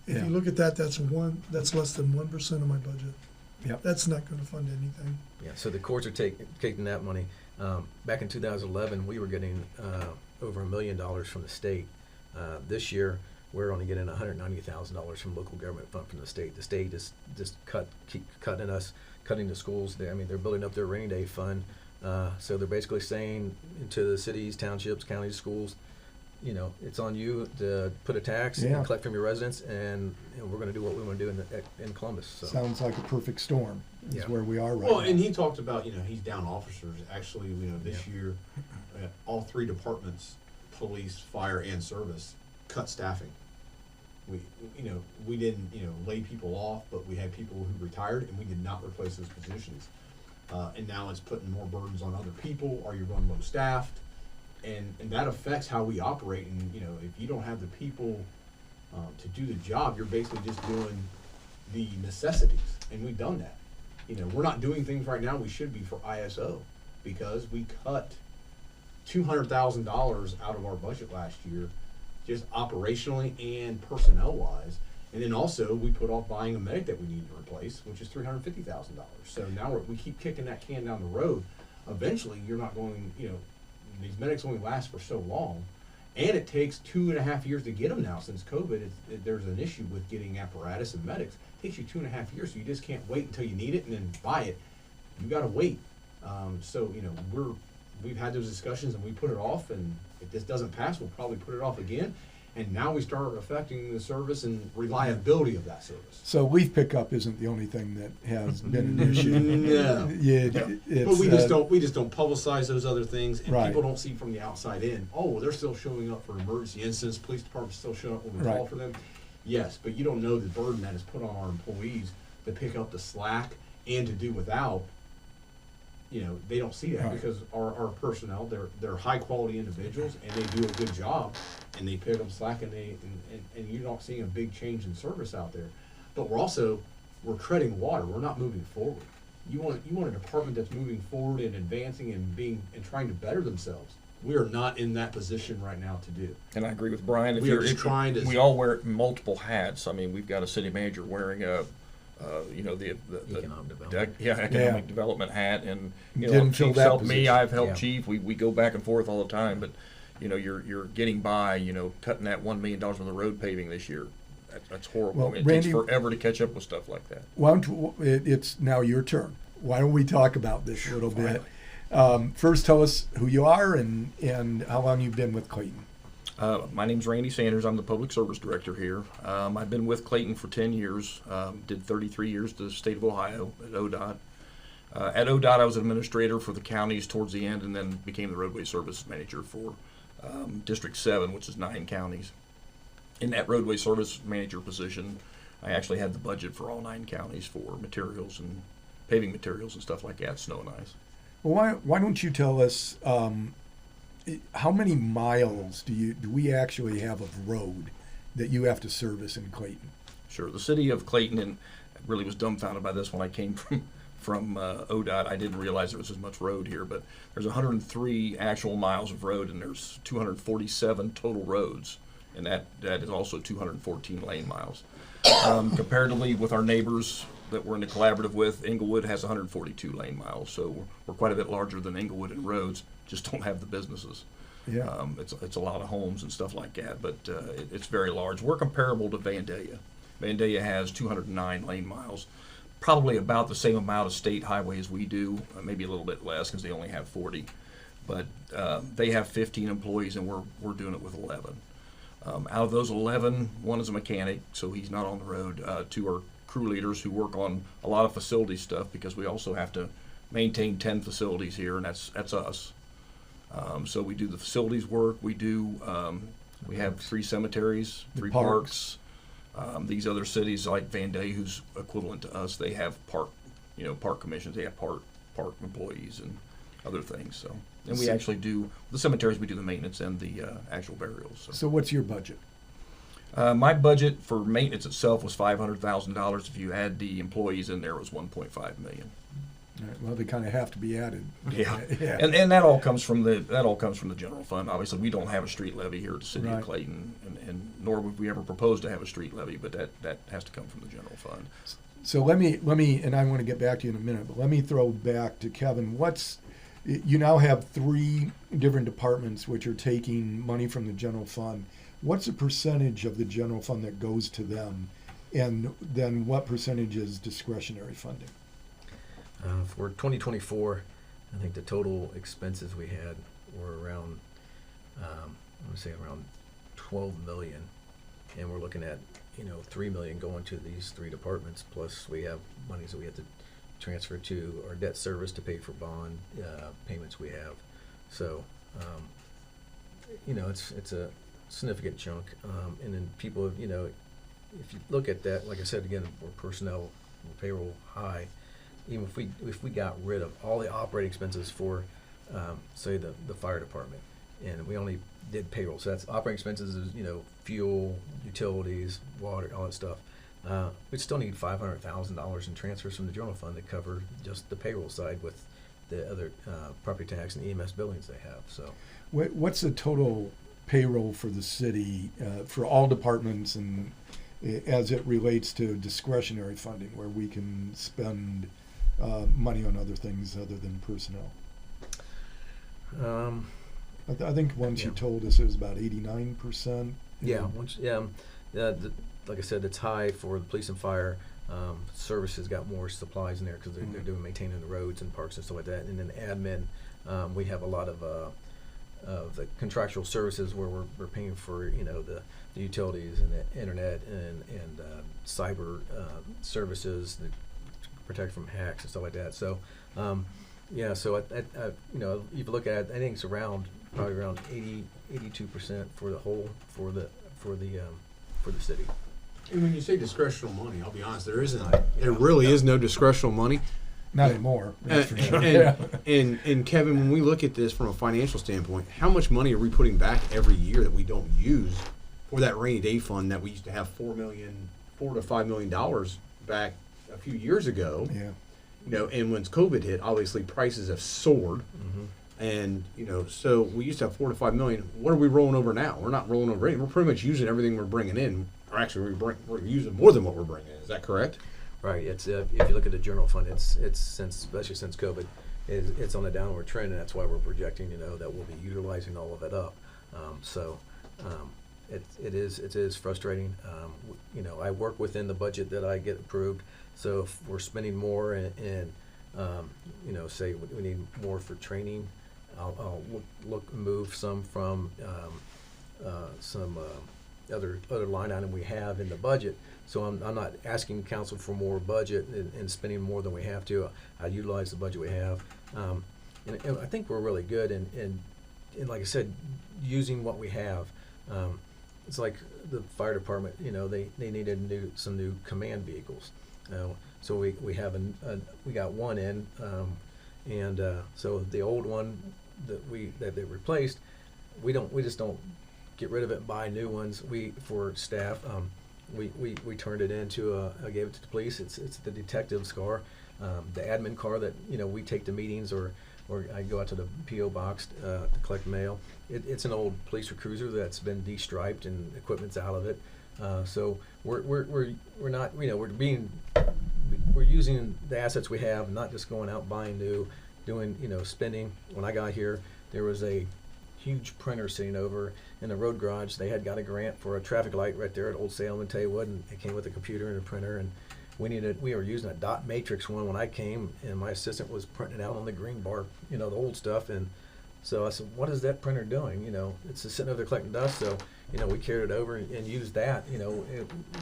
If Yeah. you look at that, that's less than 1% of my budget. Yep. That's not going to fund anything. Yeah, so the courts are taking that money. Back in 2011, we were getting over $1 million from the state. This year, we're only getting $190,000 from local government fund from the state. The state is just keep cutting the schools. They're building up their rainy day fund. So they're basically saying to the cities, townships, counties, schools, it's on you to put a tax and collect from your residents, and we're going to do what we want to do in Columbus. So. Sounds like a perfect storm is Yeah. where we are right Well, now. and he talked about, he's down officers. Actually, this year, all 3 departments, police, fire, and service, cut staffing. We didn't, lay people off, but we had people who retired, and we did not replace those positions. And now it's putting more burdens on other people, or you run low staffed, and that affects how we operate. And if you don't have the people to do the job, you're basically just doing the necessities, and we've done that. We're not doing things right now we should be for ISO, because we cut $200,000 out of our budget last year, just operationally and personnel wise. And then also we put off buying a medic that we need to replace, which is $350,000. So now we keep kicking that can down the road. Eventually, you're not going. These medics only last for so long, and it takes 2.5 years to get them now. Since COVID, there's an issue with getting apparatus and medics. It takes you 2.5 years, so you just can't wait until you need it and then buy it. You got to wait. So we've had those discussions and we put it off. And if this doesn't pass, we'll probably put it off again. And now we start affecting the service and reliability of that service. So leaf pickup isn't the only thing that has been an issue. No. It's, But we just don't publicize those other things, and Right. people don't see from the outside in. Oh, they're still showing up for emergency incidents. Police department's still showing up when we call Right. for them. Yes, but you don't know the burden that is put on our employees to pick up the slack and to do without. They don't see that Right. because our personnel, they're high quality individuals and they do a good job, and they pick up slack, and and you're not seeing a big change in service out there. But we're treading water. We're not moving forward. You want a department that's moving forward and advancing and trying to better themselves. We are not in that position right now to do. And I agree with Brian. We are just trying to. We all wear multiple hats. I mean, we've got a city manager wearing a, the Economic development. economic development hat, and Didn't fill Chief's that helped me. position. I've helped Yeah. Chief. We go back and forth all the time, but you're getting by. Cutting that $1 million worth of road paving this year. That's horrible. Well, It Randy- takes forever to catch up with stuff like that. Why don't it's now your turn. Why don't we talk about this a little bit? First, tell us who you are and how long you've been with Clayton. My name's Randy Sanders. I'm the Public Service Director here. I've been with Clayton for 10 years. Did 33 years to the state of Ohio at ODOT. At ODOT, I was an administrator for the counties towards the end, and then became the roadway service manager for District 7, which is 9 counties. In that roadway service manager position, I actually had the budget for all 9 counties for materials and paving materials and stuff like that, snow and ice. Well, why don't you tell us how many miles do we actually have of road that you have to service in Clayton? Sure. The city of Clayton, and really was dumbfounded by this when I came from ODOT. I didn't realize there was as much road here, but there's 103 actual miles of road, and there's 247 total roads, and that is also 214 lane miles. Comparatively with our neighbors that we're in a collaborative with, Inglewood has 142 lane miles, so we're quite a bit larger than Inglewood in roads, just don't have the businesses. Yeah. It's a lot of homes and stuff like that, but it's very large. We're comparable to Vandalia. Vandalia has 209 lane miles, probably about the same amount of state highway as we do, maybe a little bit less because they only have 40. But they have 15 employees, and we're doing it with 11. Out of those 11, one is a mechanic, so he's not on the road. 2 are crew leaders who work on a lot of facility stuff because we also have to maintain 10 facilities here, and that's us. So we do the facilities work. We have 3 cemeteries, 3 parks. These other cities like Vandalia, who's equivalent to us, they have park commissions. They have park employees and other things. So, and we actually do the cemeteries. We do the maintenance and the actual burials. So what's your budget? My budget for maintenance itself was $500,000. If you add the employees in there, it was $1.5 million. All right, well, they kind of have to be added. Yeah, Yeah. and that all comes from the general fund. Obviously, we don't have a street levy here at the city Right. of Clayton, and nor would we ever propose to have a street levy. But that has to come from the general fund. So let me, and I want to get back to you in a minute, but let me throw back to Kevin. You now have 3 different departments which are taking money from the general fund. What's the percentage of the general fund that goes to them? And then what percentage is discretionary funding? For 2024, I think the total expenses we had were around, I'm going to say around 12 million, and we're looking at 3 million going to these 3 departments. Plus, we have monies that we have to transfer to our debt service to pay for bond payments we have. So, it's a significant chunk. And then people, if you look at that, like I said again, we're personnel, we're payroll high. Even if we got rid of all the operating expenses for, say, the fire department, and we only did payroll, so that's operating expenses is fuel, utilities, water, all that stuff. We'd still need $500,000 in transfers from the general fund to cover just the payroll side with the other property tax and EMS billings they have. So, What's the total payroll for the city for all departments, and as it relates to discretionary funding, where we can spend money on other things other than personnel? I think once you told us it was about 89%. Yeah, like I said, it's high for the police and fire. Services got more supplies in there because they're doing maintaining the roads and parks and stuff like that. And then admin, we have a lot of the contractual services where we're paying for the utilities and the internet and cyber services that protect from hacks and stuff like that. So so if you look at it, I think it's probably around 82% for the whole for the city. And when you say discretional money, I'll be honest, there isn't. There really is no discretional money. Not anymore, that's for sure. And Kevin, when we look at this from a financial standpoint, how much money are we putting back every year that we don't use for that rainy day fund that we used to have $4 to $5 million back a few years ago? Yeah. And when COVID hit, obviously prices have soared. Mm-hmm. And, so we used to have 4 to 5 million. What are we rolling over now? We're not rolling over anything. We're pretty much using everything we're bringing in. Or actually, we're using more than what we're bringing in. Is that correct? Right. It's if you look at the general fund, it's especially since COVID, it's on a downward trend, and that's why we're projecting, that we'll be utilizing all of it up. It is frustrating. I work within the budget that I get approved. So if we're spending more and say we need more for training, I'll move some from some other line item we have in the budget. So I'm not asking council for more budget and spending more than we have to. I utilize the budget we have, and I think we're really good. And like I said, using what we have. It's like the fire department. They needed some new command vehicles. So we have we got one in, and so the old one that they replaced, we just don't get rid of it and buy new ones. For staff, we turned it into I gave it to the police. It's the detective's car, the admin car that we take to meetings or I go out to the P.O. box to collect mail. It's an old police cruiser that's been de-striped and equipment's out of it. So we're not we're using the assets we have, not just going out buying new, doing spending. When I got here, there was a huge printer sitting over in the road garage. They had got a grant for a traffic light right there at Old Salem and Taywood, and it came with a computer and a printer. And we were using a dot matrix one when I came, and my assistant was printing it out on the green bar, the old stuff. And so I said, "What is that printer doing?" It's just sitting over there collecting dust. So we carried it over and used that. We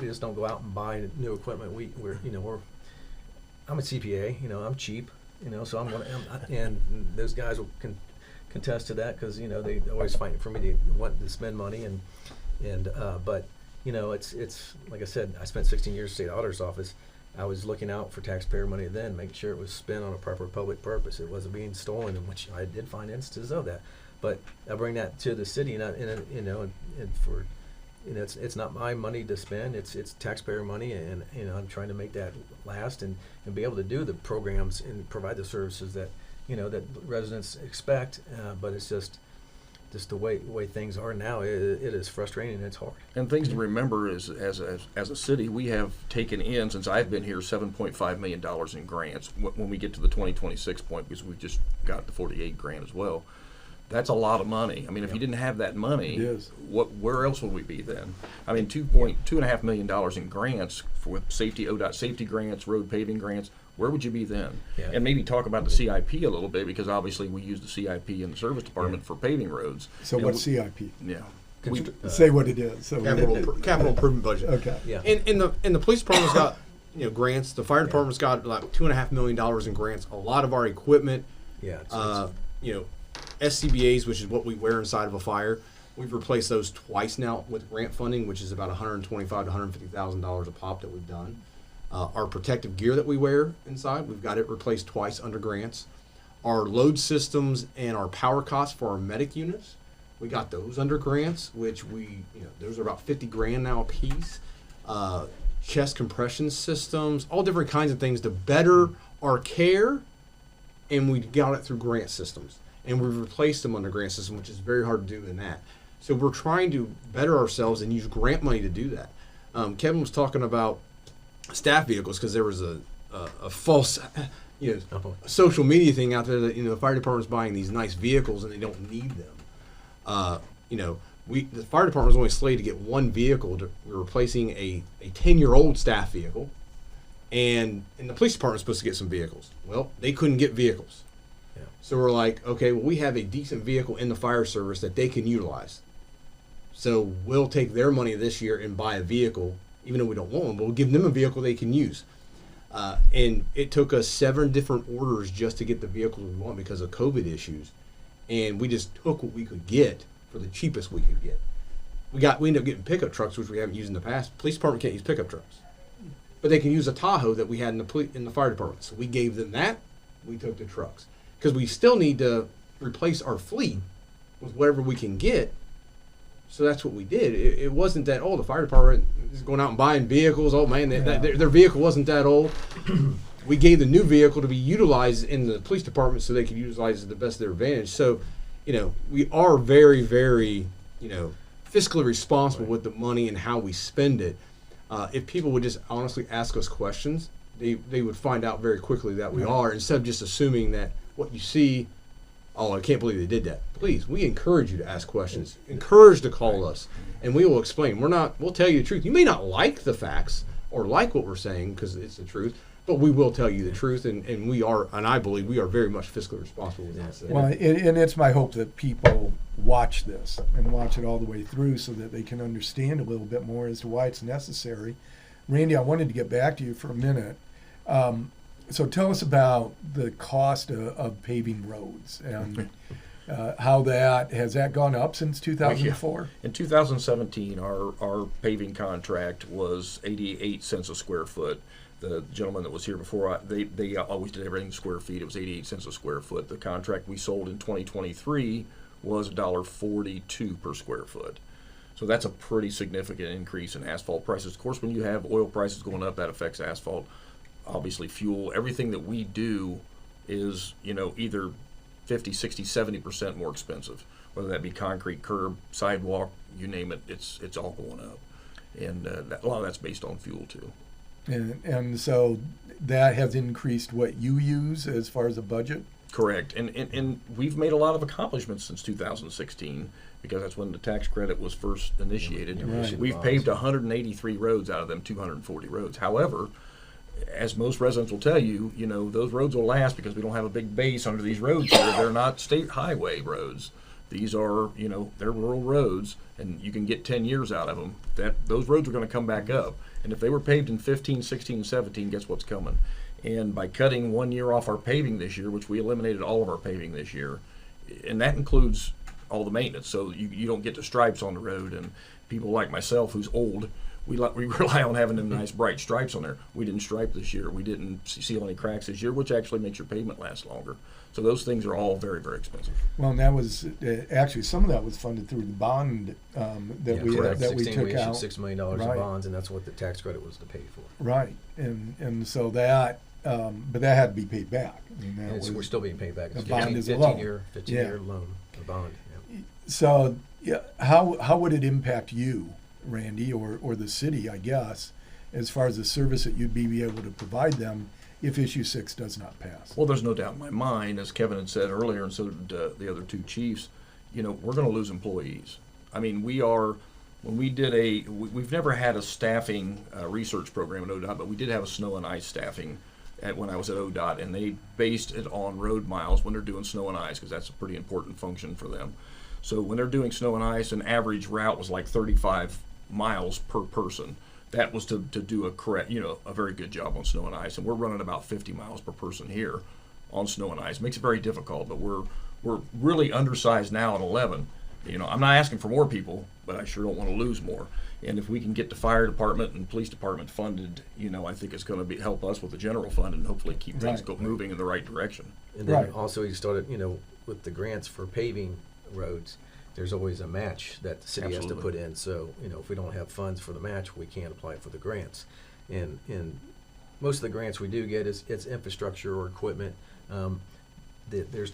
just don't go out and buy new equipment. I'm a CPA. I'm cheap. So and those guys will contest to that because they always fight for me to want to spend money but it's like I said, I spent 16 years in the state auditor's office. I was looking out for taxpayer money then, making sure it was spent on a proper public purpose. It wasn't being stolen, in which I did find instances of that. But I bring that to the city, it's not my money to spend. It's taxpayer money, and I'm trying to make that last and be able to do the programs and provide the services that that residents expect. But it's just the way things are now. It is frustrating and it's hard. And things to remember is, as a city, we have taken in, since I've been here, $7.5 million in grants. When we get to the 2026 point, because we've just got the 48 grant as well, that's a lot of money. I mean, if you didn't have that money, It is. Where else would we be then? I mean, $2.5 million in grants for safety, ODOT safety grants, road paving grants. Where would you be then? Yeah. And maybe talk about the CIP a little bit, because obviously we use the CIP in the service department for paving roads. So And what's CIP? Yeah. Say what it is. So Capital improvement budget. Okay. Yeah. And the police department's got grants. The fire department's got like $2.5 million in grants. A lot of our equipment, Yeah. It's SCBA's, which is what we wear inside of a fire. We've replaced those twice now with grant funding, which is about $125,000 to $150,000 a pop that we've done. Our protective gear that we wear inside, we've got it replaced twice under grants. Our load systems and our power costs for our medic units, we got those under grants, which those are about 50 grand now a piece. Chest compression systems, all different kinds of things to better our care, and we got it through grant systems. And we've replaced them under grant system, which is very hard to do in that. So we're trying to better ourselves and use grant money to do that. Kevin was talking about staff vehicles because there was a false social media thing out there that the fire department's buying these nice vehicles and they don't need them. The fire department was only slated to get one vehicle. We're replacing a 10-year-old staff vehicle, and the police department was supposed to get some vehicles. Well, they couldn't get vehicles. Yeah. So we're like, okay, well, we have a decent vehicle in the fire service that they can utilize. So we'll take their money this year and buy a vehicle, even though we don't want one, but we'll give them a vehicle they can use. And it took us 7 different orders just to get the vehicles we want because of COVID issues. And we just took what we could get for the cheapest we could get. We ended up getting pickup trucks, which we haven't used in the past. Police department can't use pickup trucks, but they can use a Tahoe that we had in the fire department. So we gave them that. We took the trucks because we still need to replace our fleet with whatever we can get. So that's what we did. It wasn't that the fire department is going out and buying vehicles. Oh man, their vehicle wasn't that old. we gave the new vehicle to be utilized in the police department so they could utilize it to the best of their advantage. So, we are very, very, fiscally responsible with the money and how we spend it. If people would just honestly ask us questions, they would find out very quickly that we are, instead of just assuming that what you see, oh, I can't believe they did that. Please, we encourage you to ask questions. Encourage to call us, and we will explain. We'll tell you the truth. You may not like the facts or like what we're saying because it's the truth, but we will tell you the truth, and I believe we are very much fiscally responsible with that. Well, and it's my hope that people watch this and watch it all the way through so that they can understand a little bit more as to why it's necessary. Randy, I wanted to get back to you for a minute. So tell us about the cost of paving roads and how has that gone up since 2004? In 2017, our paving contract was 88 cents a square foot. The gentleman that was here before, they always did everything in square feet. It was 88 cents a square foot. The contract we sold in 2023 was $1.42 per square foot. So that's a pretty significant increase in asphalt prices. Of course, when you have oil prices going up, that affects asphalt. Obviously, fuel, everything that we do is, either 50, 60, 70% more expensive. Whether that be concrete, curb, sidewalk, you name it, it's all going up. And a lot of that's based on fuel, too. And so that has increased what you use as far as a budget? Correct. And we've made a lot of accomplishments since 2016 because that's when the tax credit was first initiated. Right. We've paved 183 roads out of them 240 roads. However, as most residents will tell you, those roads will last because we don't have a big base under these roads here. They're not state highway roads. These are, they're rural roads, and you can get 10 years out of them. Those roads are going to come back up. And if they were paved in 15, 16, 17, guess what's coming? And by cutting 1 year off our paving this year, which we eliminated all of our paving this year, and that includes all the maintenance, so you don't get the stripes on the road. And people like myself, who's old, we rely on having them nice bright stripes on there. We didn't stripe this year. We didn't seal any cracks this year, which actually makes your pavement last longer. So those things are all very, very expensive. Well, and that was actually some of that was funded through the bond that we took out. $6 million in bonds, and that's what the tax credit was to pay for. Right, and so that, but that had to be paid back. I mean, we're still being paid back. The bond is a 15-year loan, a bond. Yeah. So, how would it impact you, Randy, or the city, I guess, as far as the service that you'd be able to provide them if Issue 6 does not pass? Well, there's no doubt in my mind, as Kevin had said earlier, and so did the other two chiefs, we're going to lose employees. I mean, we've never had a staffing research program at ODOT, but we did have a snow and ice staffing when I was at ODOT, and they based it on road miles when they're doing snow and ice, because that's a pretty important function for them. So when they're doing snow and ice, an average route was like 35 miles per person. That was to do a very good job on snow and ice, and we're running about 50 miles per person here on snow and ice. It makes it very difficult, but we're really undersized now at 11. I'm not asking for more people, but I sure don't want to lose more. And if we can get the fire department and police department funded, I think it's going to help us with the general fund and hopefully keep things moving in the right direction. And then also you started, with the grants for paving roads, there's always a match that the city has to put in. So, if we don't have funds for the match, we can't apply for the grants. And most of the grants we do get it's infrastructure or equipment. There's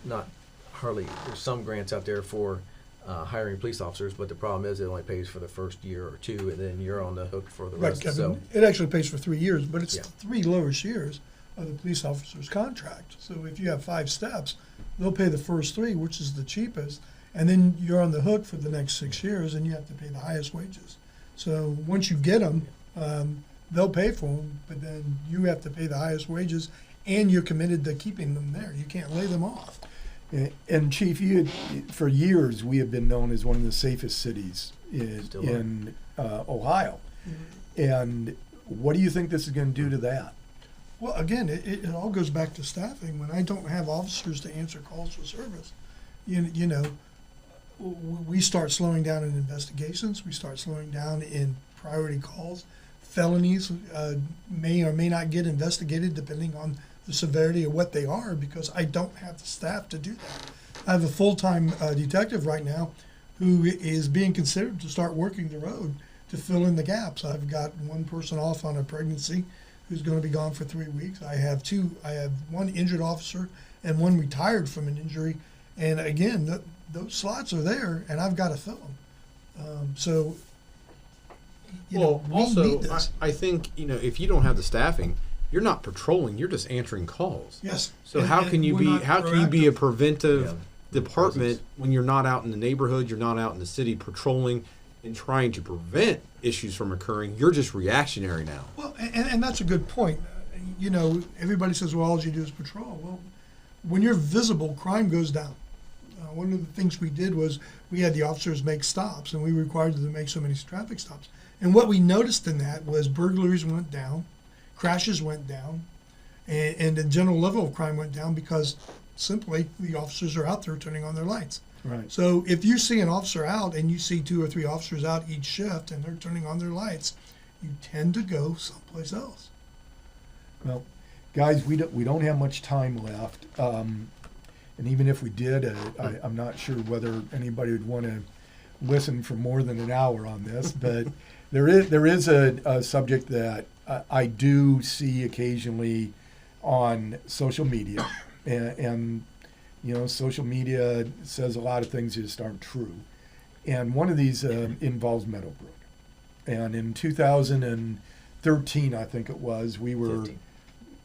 some grants out there for hiring police officers, but the problem is it only pays for the first year or two, and then you're on the hook for the rest. Kevin, So it actually pays for 3 years, but it's the 3 lowest years of the police officer's contract. So if you have 5 steps, they'll pay the first 3, which is the cheapest, and then you're on the hook for the next 6 years, and you have to pay the highest wages. So once you get them, they'll pay for them, but then you have to pay the highest wages, and you're committed to keeping them there. You can't lay them off. And Chief, for years we have been known as one of the safest cities in Ohio. Mm-hmm. And what do you think this is going to do to that? Well, again, it all goes back to staffing. When I don't have officers to answer calls for service, we start slowing down in investigations. We start slowing down in priority calls. Felonies may or may not get investigated depending on the severity of what they are, because I don't have the staff to do that. I have a full-time detective right now who is being considered to start working the road to fill in the gaps. I've got one person off on a pregnancy who's going to be gone for 3 weeks. I have one injured officer and one retired from an injury. And again, those slots are there, and I've got to fill them. So, we also, need this. I think, if you don't have the staffing, you're not patrolling, you're just answering calls. Yes. So And- how and can you we're be not a proactive. preventive Yeah. department when you're not out in the neighborhood, you're not out in the city patrolling and trying to prevent issues from occurring? You're just reactionary now. Well, and that's a good point. Everybody says, well, all you do is patrol. Well, when you're visible, crime goes down. One of the things we did was we had the officers make stops, and we required them to make so many traffic stops. And what we noticed in that was burglaries went down, crashes went down, and the general level of crime went down because simply the officers are out there turning on their lights. Right. So if you see an officer out and you see 2 or 3 officers out each shift and they're turning on their lights, you tend to go someplace else. Well, guys, we don't have much time left, and even if we did, I'm not sure whether anybody would want to listen for more than an hour on this. But there is a subject that I do see occasionally on social media, and social media says a lot of things that just aren't true. And one of these involves Meadowbrook. And in 2013, I think it was, we were 15.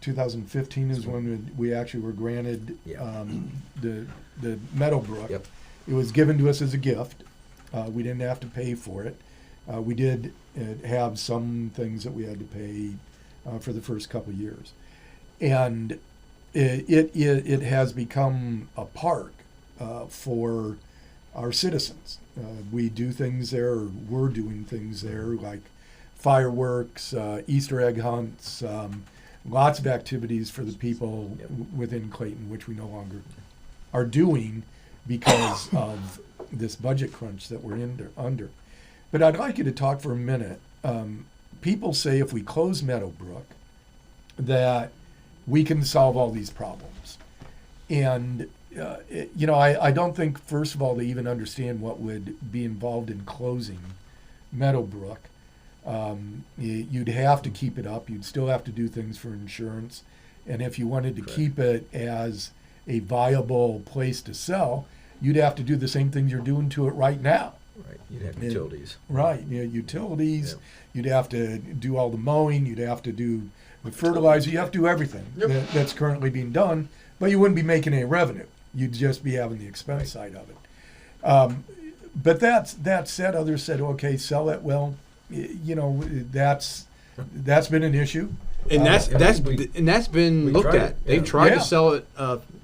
2015 is when we actually were granted Yeah. the Meadowbrook. Yep. It was given to us as a gift. We didn't have to pay for it. We did have some things that we had to pay for the first couple of years, and it has become a park for our citizens. We do things there, or we're doing things there, like fireworks, Easter egg hunts, lots of activities for the people within Clayton, which we no longer are doing because of this budget crunch that we're under. But I'd like you to talk for a minute. People say if we close Meadowbrook, that we can solve all these problems. And, I don't think, first of all, they even understand what would be involved in closing Meadowbrook. You'd have to keep it up. You'd still have to do things for insurance. And if you wanted to keep it as a viable place to sell, you'd have to do the same things you're doing to it right now. Right. You'd have utilities. Right. Utilities. Yeah. You'd have to do all the mowing. You'd have to do the fertilizer. You have to do everything that's currently being done, but you wouldn't be making any revenue. You'd just be having the expense side of it. But that said, others said, okay, sell it. Well, that's been an issue. And that's been looked tried at. it, They've yeah. tried Yeah. to sell it.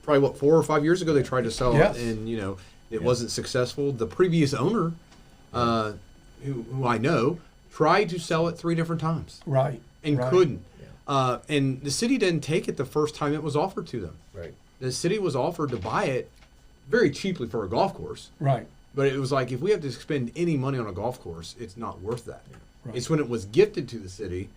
Probably 4 or 5 years ago, they tried to sell Yes. it, and it wasn't successful. The previous owner, who I know, tried to sell it 3 different times Right. and right. couldn't. And the city didn't take it the first time it was offered to them. Right. The city was offered to buy it very cheaply for a golf course, Right. but it was like, if we have to spend any money on a golf course, it's not worth that. Right. It's when it was gifted to the city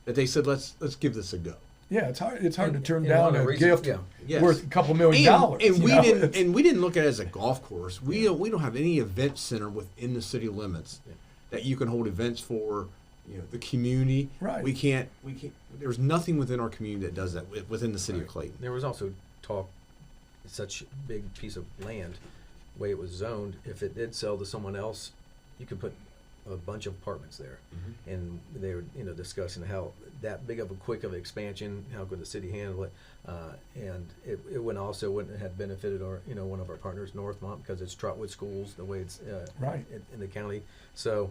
that they said, let's give this a go. Yeah, it's hard to turn And down one of a the reasons- gift yeah. Yes. worth a couple $1 million. And we you know? didn't It's- and we didn't look at it as a golf course. We don't have any event center within the city limits that you can hold events for. The community. Right. We can't. There's nothing within our community that does that within the city of Clayton. There was also talk, such a big piece of land, the way it was zoned, if it did sell to someone else, you could put a bunch of apartments there. Mm-hmm. And they were, discussing how that big of a quick of expansion, how could the city handle it? And it wouldn't have benefited our, one of our partners, Northmont, because it's Trotwood Schools, the way it's Right. in the county. So,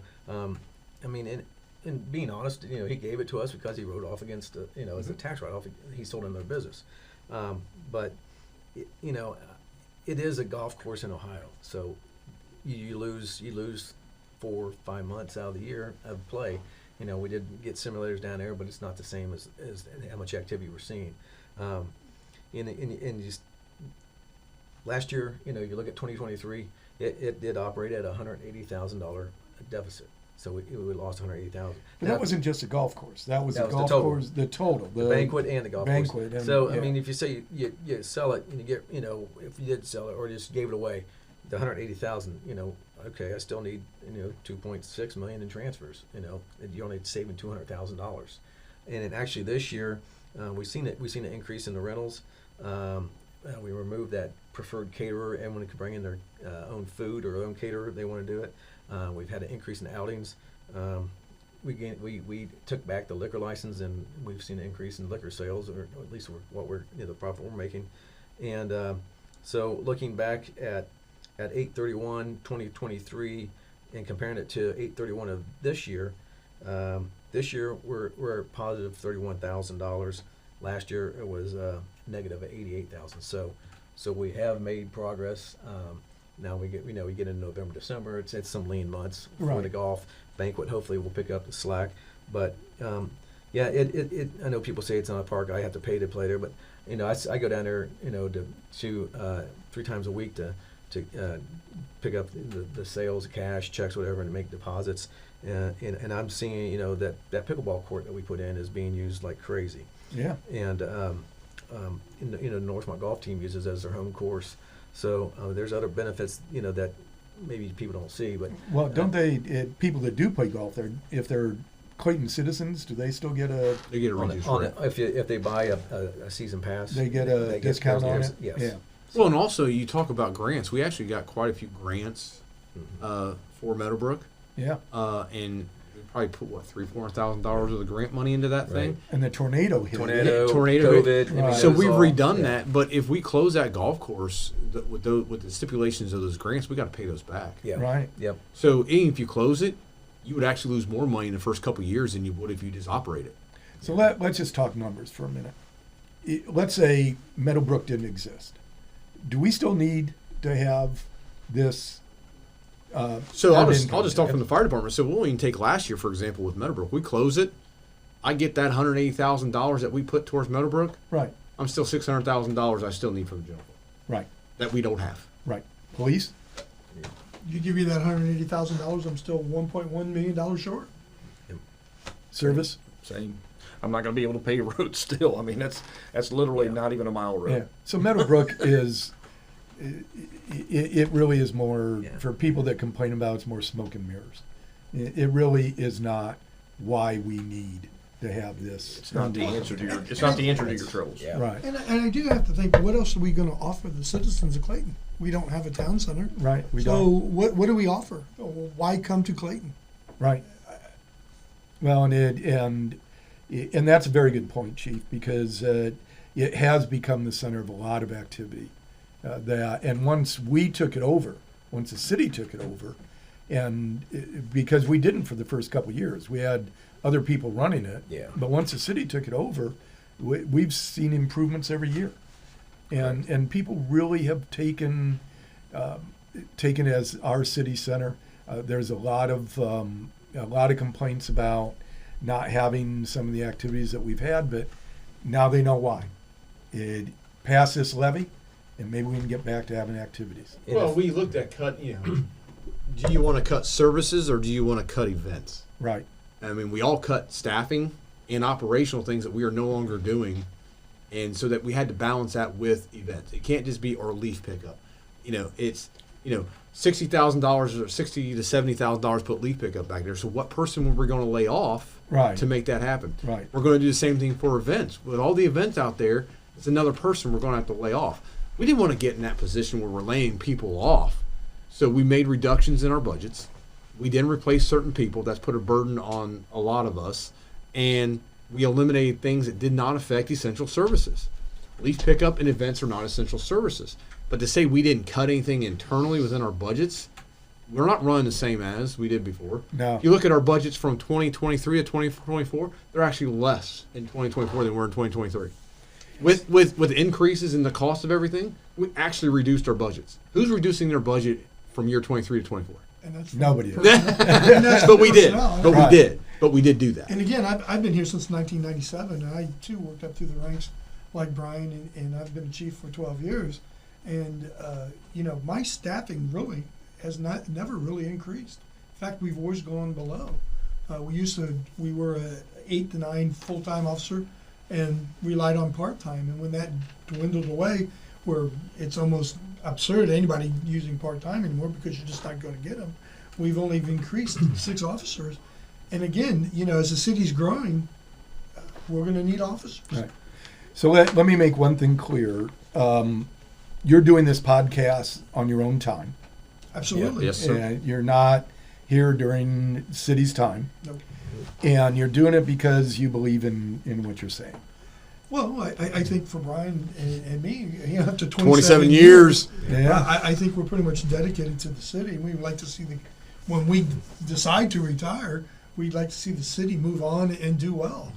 in being honest, he gave it to us because he wrote off against, as a tax write-off. He sold another business, but it is a golf course in Ohio. So you lose 4 or 5 months out of the year of play. We did get simulators down there, but it's not the same as how much activity we're seeing. In just last year, you look at 2023, it did operate at $180,000 deficit. So we lost $180,000. But that wasn't just a golf course. That was That the was the golf total. course, the total. The banquet and the golf banquet course. and- So yeah. if you say you sell it and you get, if you did sell it or just gave it away, the $180,000, okay, I still need, $2.6 million in transfers. And you're only saving $200,000. And then actually this year, we've seen an increase in the rentals. We removed that preferred caterer. Everyone can bring in their own food or own caterer if they want to do it. We've had an increase in outings. We took back the liquor license, and we've seen an increase in liquor sales, or at least the profit we're making. And so looking back at 8/31/2023 and comparing it to 8/31 of this year we're positive $31,000. Last year it was negative $88,000. So we have made progress. Now we get into November, December. It's some lean months for Right. the golf banquet. Hopefully we'll pick up the slack. But yeah, it I know people say it's not a park. I have to pay to play there, but I go down there to 3 times a week to pick up the sales, cash, checks, whatever, and make deposits. And I'm seeing that pickleball court that we put in is being used like crazy. Yeah. And the Northmont golf team uses it as their home course. So there's other benefits that maybe people don't see. But Well, don't people that do play golf, if they're Clayton citizens, do they still get a They get a reduced rate. if they buy a season pass, they get a discount on it? Yes. Yeah. Well, and also you talk about grants. We actually got quite a few grants for Meadowbrook, Yeah. and we probably put $300,000-$400,000 of the grant money into that thing. Right. And the tornado hit. Tornado, Tornado COVID. Right. So those we've all- redone yeah. that, but if we close that golf course with the stipulations of those grants, we got to pay those back. Yeah. Right. Yep. So even if you close it, you would actually lose more money in the first couple of years than you would if you just operate it. So let's just talk numbers for a minute. Let's say Meadowbrook didn't exist. Do we still need to have this? So I'll income? just talk from the fire department. So we'll even take last year, for example, with Meadowbrook. We close it. I get that $180,000 that we put towards Meadowbrook. Right. I'm still $600,000 I still need from the general fund Right. that we don't have. Right. Police? You give me that $180,000, I'm still $1.1 million short. Service? Same. I'm not going to be able to pay a road still. I mean, that's literally not even a mile road. Yeah. So Meadowbrook is, it really is more, Yeah. for people that complain about it's more smoke and mirrors. It really is not why we need to have this. It's not the answer to your. It's not the answer to your troubles. Yeah. Right. And I do have to think, what else are we going to offer the citizens of Clayton? We don't have a town center. Right. We So don't. what do we offer? Why come to Clayton? Right. Well, and that's a very good point, Chief, because it has become the center of a lot of activity. And once we took it over, once the city took it over, because we didn't for the first couple of years, we had other people running it. Yeah. But once the city took it over, we've seen improvements every year, and people really have taken as our city center. There's a lot of complaints about not having some of the activities that we've had, but now they know why. Pass this levy, and maybe we can get back to having activities. Well, we looked at cut. Do you want to cut services or do you want to cut events? Right. I mean, we all cut staffing and operational things that we are no longer doing, and so that we had to balance that with events. It can't just be our leaf pickup. It's $60,000 or $60,000 to $70,000 put leaf pickup back there. So what person were we going to lay off Right. to make that happen? Right. We're going to do the same thing for events. With all the events out there, it's another person we're going to have to lay off. We didn't want to get in that position where we're laying people off. So we made reductions in our budgets. We didn't replace certain people. That's put a burden on a lot of us. And we eliminated things that did not affect essential services. Leaf pickup and events are not essential services. But to say we didn't cut anything internally within our budgets, we're not running the same as we did before. No. If you look at our budgets from 2023 to 2024, they're actually less in 2024 than we were in 2023. With increases in the cost of everything, we actually reduced our budgets. Who's reducing their budget from year 23 to 24? And that's Nobody is. But we did. personnel. But Right. we did. But we did do that. And again, I've been here since 1997, and I too worked up through the ranks like Brian, and I've been a chief for 12 years. And my staffing really has never really increased. In fact, we've always gone below. We were a 8 to 9 full-time officer, and relied on part-time. And when that dwindled away, where it's almost absurd anybody using part-time anymore because you're just not going to get them, we've only increased 6 officers. And again, as the city's growing, we're going to need officers. Right. So let me make one thing clear. You're doing this podcast on your own time. Absolutely. Yes, sir. And you're not here during city's time. Nope. And you're doing it because you believe in what you're saying. Well, I think for Brian and me, after 27 years. Yeah. I think we're pretty much dedicated to the city. We would like to see when we decide to retire, we'd like to see the city move on and do well.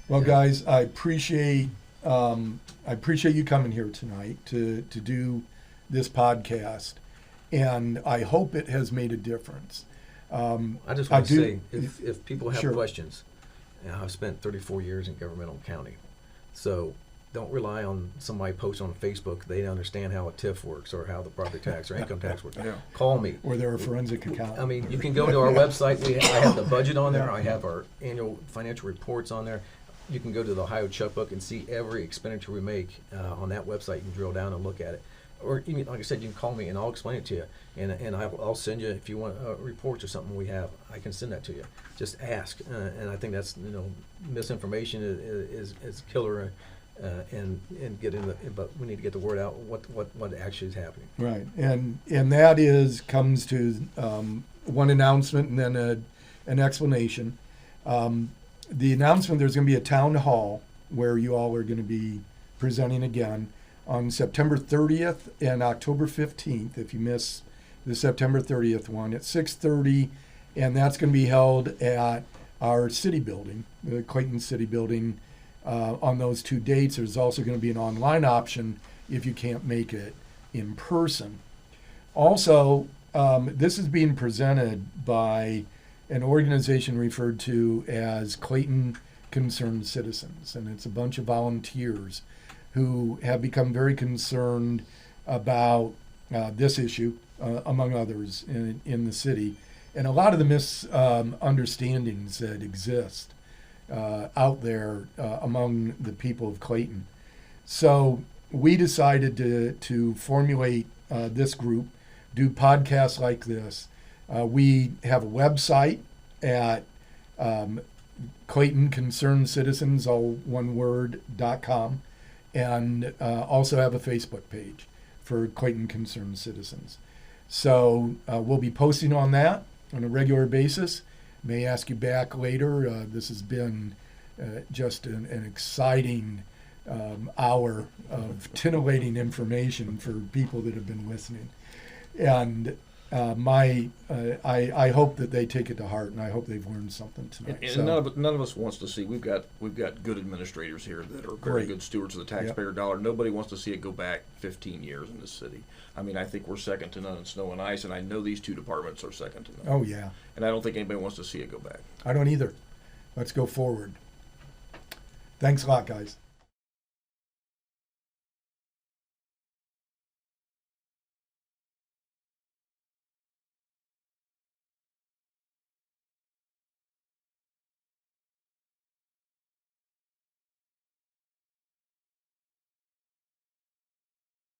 Well, guys, I appreciate you coming here tonight to do this podcast, and I hope it has made a difference. I just want to do- say, if people have Sure. questions, I've spent 34 years in governmental county, so don't rely on somebody posting on Facebook. They understand how a TIF works or how the property tax or income tax works. Yeah. Call me. Or they're a forensic accountant. I mean, you can go to our website. I have the budget on there. I have our annual financial reports on there. You can go to the Ohio Checkbook and see every expenditure we make on that website. You can drill down and look at it. Or even, like I said, you can call me and I'll explain it to you. And I'll send you, if you want reports or something we have, I can send that to you. Just ask. And I think that's, misinformation is killer. And get in but we need to get the word out what actually is happening. Right, and that comes to one announcement and then an explanation. The announcement: there's going to be a town hall where you all are going to be presenting again on September 30th and October 15th. If you miss the September 30th one, at 6:30, and that's going to be held at our city building, the Clayton City Building. On those 2 dates, there's also going to be an online option if you can't make it in person. Also, this is being presented by an organization referred to as Clayton Concerned Citizens, and it's a bunch of volunteers who have become very concerned about this issue, among others, in the city, and a lot of the misunderstandings that exist out there among the people of Clayton. So we decided to formulate this group, do podcasts like this. We have a website at Clayton Concerned Citizens, all one word.com, and also have a Facebook page for Clayton Concerned Citizens. So we'll be posting on that on a regular basis. May ask you back later. This has been just an exciting hour of titillating information for people that have been listening. And I hope that they take it to heart, and I hope they've learned something tonight. And none of us wants to see. We've got good administrators here that are very Great. good stewards of the taxpayer dollar. Nobody wants to see it go back 15 years in this city. I mean, I think we're second to none in snow and ice, and I know these two departments are second to none. Oh, yeah. And I don't think anybody wants to see it go back. I don't either. Let's go forward. Thanks a lot, guys.